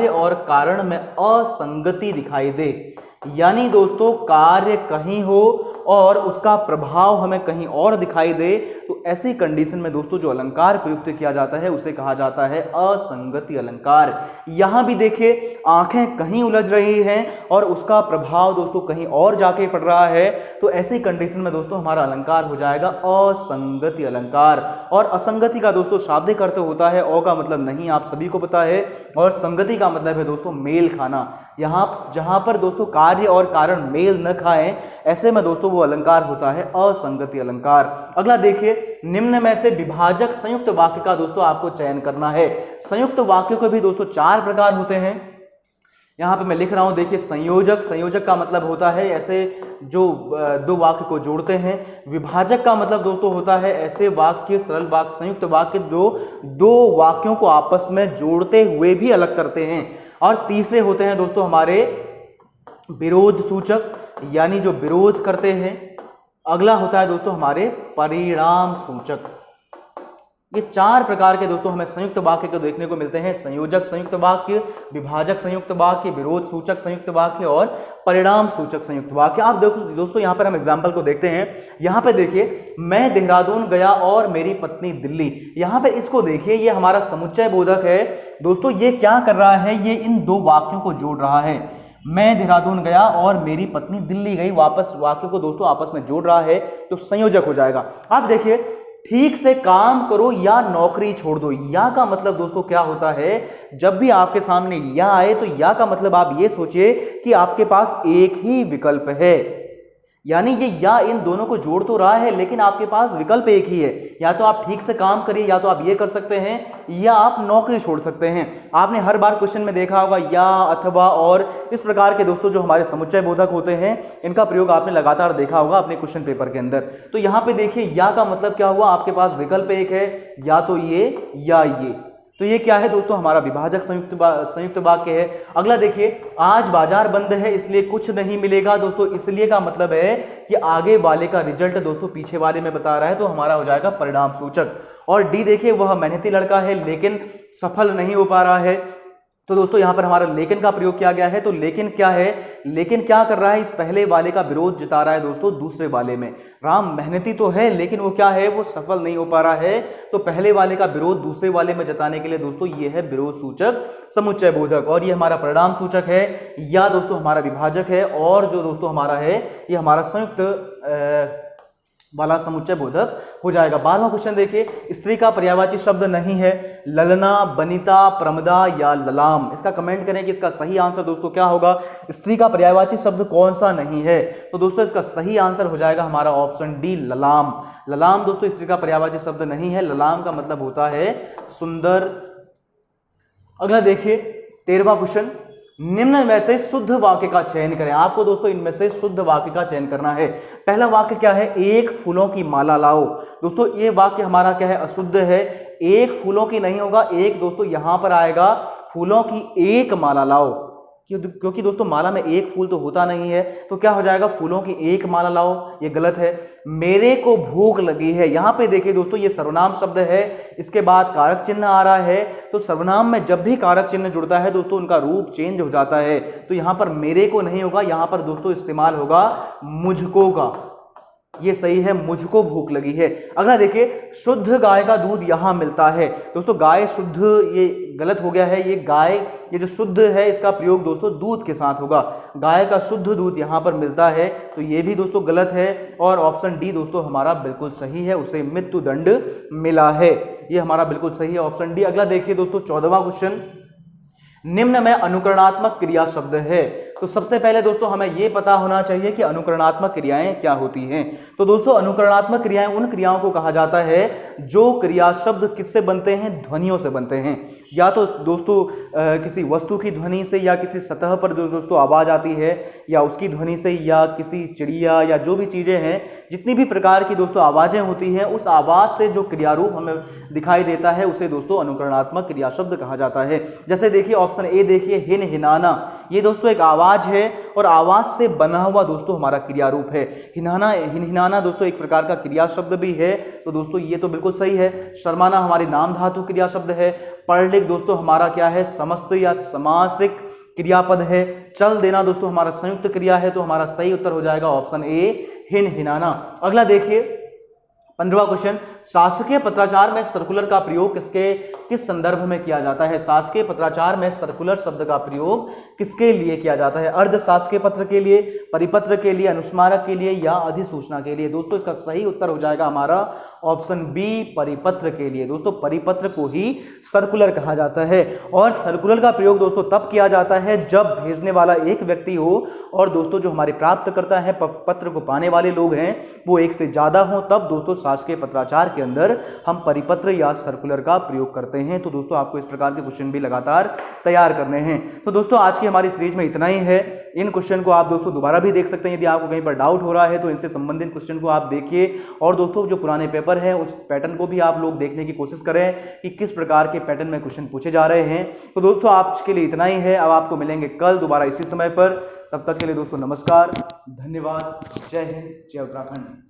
और कारण में असंगति दिखाई दे। यानी दोस्तों कार्य कहीं हो और उसका प्रभाव हमें कहीं और दिखाई दे, तो ऐसी कंडीशन में दोस्तों जो अलंकार प्रयुक्त किया जाता है उसे कहा जाता है असंगति अलंकार। यहां भी देखिए, आंखें कहीं उलझ रही हैं और उसका प्रभाव दोस्तों कहीं और जाके पड़ रहा है, तो ऐसी कंडीशन में दोस्तों हमारा अलंकार हो जाएगा असंगति अलंकार। और असंगति का दोस्तों शाब्दिक अर्थ होता है, औ का मतलब नहीं, आप सभी को पता है, और संगति का मतलब है दोस्तों मेल खाना। यहां जहां पर दोस्तों कार्य और कारण मेल न खाएं, ऐसे में दोस्तों वो अलंकार होता है असंगति अलंकार। अगला देखिए, निम्न में से विभाजक संयुक्त वाक्य का दोस्तों आपको चयन करना है। संयुक्त वाक्यों के भी दोस्तों 4 प्रकार होते हैं। यहां पे मैं लिख रहा हूं, देखिए, संयोजक का मतलब होता है ऐसे जो दो वाक्य को जोड़ते हैं। विभाजक का मतलब दोस्तों होता है ऐसे वाक्य, सरल वाक्य, संयुक्त वाक्य जो दो वाक्यों को आपस में जोड़ते हुए भी अलग करते हैं। और तीसरे होते हैं दोस्तों हमारे विरोध सूचक, यानी जो विरोध करते हैं। अगला होता है दोस्तों हमारे परिणाम सूचक। ये 4 प्रकार के दोस्तों हमें संयुक्त वाक्य को देखने को मिलते हैं। संयोजक संयुक्त वाक्य, विभाजक संयुक्त वाक्य, विरोध सूचक संयुक्त वाक्य और परिणाम सूचक संयुक्त वाक्य। आप देखो दोस्तों, यहां पर हम एग्जाम्पल को देखते हैं। यहां पे देखिए, मैं देहरादून गया और मेरी पत्नी दिल्ली। यहां पे इसको देखिए, ये हमारा समुच्चय बोधक है दोस्तों। ये क्या कर रहा है, ये इन दो वाक्यों को जोड़ रहा है। मैं देहरादून गया और मेरी पत्नी दिल्ली गई, वापस वाक्य को दोस्तों आपस में जोड़ रहा है, तो संयोजक हो जाएगा। आप देखिए, ठीक से काम करो या नौकरी छोड़ दो। या का मतलब दोस्तों क्या होता है, जब भी आपके सामने या आए तो या का मतलब आप ये सोचिए कि आपके पास एक ही विकल्प है। यानी ये या इन दोनों को जोड़ तो रहा है, लेकिन आपके पास विकल्प एक ही है। या तो आप ठीक से काम करिए, या तो आप ये कर सकते हैं, या आप नौकरी छोड़ सकते हैं। आपने हर बार क्वेश्चन में देखा होगा या, अथवा, और इस प्रकार के दोस्तों जो हमारे समुच्चय बोधक होते हैं, इनका प्रयोग आपने लगातार देखा होगा अपने क्वेश्चन पेपर के अंदर। तो यहाँ पे देखिए, या का मतलब क्या हुआ, आपके पास विकल्प एक है, या तो ये या ये। तो ये क्या है दोस्तों, हमारा विभाजक संयुक्त वाक्य है। अगला देखिए, आज बाजार बंद है इसलिए कुछ नहीं मिलेगा। दोस्तों इसलिए का मतलब है कि आगे वाले का रिजल्ट दोस्तों पीछे वाले में बता रहा है, तो हमारा हो जाएगा परिणाम सूचक। और डी देखिए, वह मेहनती लड़का है लेकिन सफल नहीं हो पा रहा है। तो दोस्तों यहां पर हमारा लेकिन का प्रयोग किया गया है। तो लेकिन क्या है, लेकिन क्या कर रहा है, इस पहले वाले का विरोध जता रहा है दोस्तों दूसरे वाले में। राम मेहनती तो है लेकिन वो क्या है, वो सफल नहीं हो पा रहा है। तो पहले वाले का विरोध दूसरे वाले में जताने के लिए दोस्तों ये है विरोध सूचक समुच्चय बोधक। और ये हमारा परिणाम सूचक है, या दोस्तों हमारा विभाजक है, और जो दोस्तों हमारा है ये हमारा संयुक्त वाला समुच्चय बोधक हो जाएगा। 12वां क्वेश्चन देखिए, स्त्री का पर्यायवाची शब्द नहीं है ललना, बनिता, प्रमदा या ललाम। इसका कमेंट करें कि इसका सही आंसर दोस्तों क्या होगा। स्त्री का पर्यायवाची शब्द कौन सा नहीं है, तो दोस्तों इसका सही आंसर हो जाएगा हमारा ऑप्शन डी, ललाम। ललाम दोस्तों स्त्री का पर्यायवाची शब्द नहीं है, ललाम का मतलब होता है सुंदर। अगला देखिए 13वां क्वेश्चन, निम्न में से शुद्ध वाक्य का चयन करें। आपको दोस्तों इनमें से शुद्ध वाक्य का चयन करना है। पहला वाक्य क्या है, एक फूलों की माला लाओ। दोस्तों ये वाक्य हमारा क्या है, अशुद्ध है। एक फूलों की नहीं होगा, एक दोस्तों यहां पर आएगा फूलों की एक माला लाओ, क्योंकि दोस्तों माला में एक फूल तो होता नहीं है, तो क्या हो जाएगा, फूलों की एक माला लाओ, ये गलत है। मेरे को भूख लगी है, यहां पे देखिए दोस्तों ये सर्वनाम शब्द है, इसके बाद कारक चिन्ह आ रहा है, तो सर्वनाम में जब भी कारक चिन्ह जुड़ता है दोस्तों उनका रूप चेंज हो जाता है। तो यहां पर मेरे को नहीं होगा, यहां पर दोस्तों इस्तेमाल होगा मुझको का, ये सही है, मुझको भूख लगी है। अगला देखिए, शुद्ध गाय का दूध यहां मिलता है। दोस्तों गाय शुद्ध, ये गलत हो गया है, ये गाय, ये जो शुद्ध है इसका प्रयोग दोस्तों दूध के साथ होगा। गाय का शुद्ध दूध यहां पर मिलता है, तो ये भी दोस्तों गलत है। और ऑप्शन डी दोस्तों हमारा बिल्कुल सही है, उसे मृत्युदंड मिला है, ये हमारा बिल्कुल सही है, ऑप्शन डी। अगला देखिए दोस्तों 14वां क्वेश्चन, निम्न में अनुकरणात्मक क्रिया शब्द है। तो सबसे पहले दोस्तों हमें यह पता होना चाहिए कि अनुकरणात्मक क्रियाएं क्या होती हैं। तो दोस्तों अनुकरणात्मक क्रियाएं उन क्रियाओं को कहा जाता है जो क्रिया शब्द किससे बनते हैं, ध्वनियों से बनते हैं। या तो दोस्तों किसी वस्तु की ध्वनि से, या किसी सतह पर जो दोस्तों आवाज आती है या उसकी ध्वनि से, या किसी चिड़िया या जो भी चीजें हैं, जितनी भी प्रकार की दोस्तों आवाजें होती हैं, उस आवाज से जो क्रियारूप हमें दिखाई देता है उसे दोस्तों अनुकरणात्मक क्रिया शब्द कहा जाता है। जैसे देखिए ऑप्शन ए देखिए, हिन हिनाना, ये दोस्तों एक आवाज है और आवाज से बना हुआ दोस्तों हमारा क्रिया रूप है। हिनाना, हिनहिनाना दोस्तों एक प्रकार का क्रिया शब्द भी है, तो दोस्तों ये तो बिल्कुल सही है। शर्माना हमारी नाम धातु क्रिया शब्द है। पढ़लिख दोस्तों हमारा क्या है, समस्त या समासिक क्रियापद है। चल देना दोस्तों हमारा संयुक्त क्रिया है, तो हमारा सही उत्तर हो जाएगा ऑप्शन ए, हिनहिनाना। अगला देखिए 15वां क्वेश्चन, शासकीय पत्राचार में सर्कुलर का प्रयोग किस संदर्भ में किया जाता है। शासकीय पत्राचार में सर्कुलर शब्द का प्रयोग किसके लिए किया जाता है, अर्ध शासकीय पत्र के लिए, परिपत्र के लिए, अनुस्मारक के लिए या अधिसूचना के लिए। दोस्तों इसका सही उत्तर हो जाएगा हमारा ऑप्शन बी, परिपत्र के लिए। दोस्तों परिपत्र को ही सर्कुलर कहा जाता है। और सर्कुलर का प्रयोग दोस्तों तब किया जाता है जब भेजने वाला एक व्यक्ति हो और दोस्तों जो हमारे प्राप्तकर्ता है, पत्र को पाने वाले लोग हैं, वो एक से ज्यादा हो, तब दोस्तों शासकीय पत्राचार के अंदर हम परिपत्र या सर्कुलर का प्रयोग करते हैं। तो दोस्तों आपको इस प्रकार के क्वेश्चन भी लगातार तैयार करने हैं। तो दोस्तों आज की हमारी सीरीज में इतना ही है। इन क्वेश्चन को आप दोस्तों दोबारा भी देख सकते हैं, यदि आपको कहीं पर डाउट हो रहा है तो इनसे संबंधित क्वेश्चन को आप देखिए। और दोस्तों जो पुराने पेपर है उस पैटर्न को भी आप लोग देखने की कोशिश करें कि किस प्रकार के पैटर्न में क्वेश्चन पूछे जा रहे हैं। तो दोस्तों आज के लिए इतना ही है। अब आपको मिलेंगे कल दोबारा इसी समय पर। तब तक के लिए दोस्तों नमस्कार, धन्यवाद, जय हिंद, जय उत्तराखंड।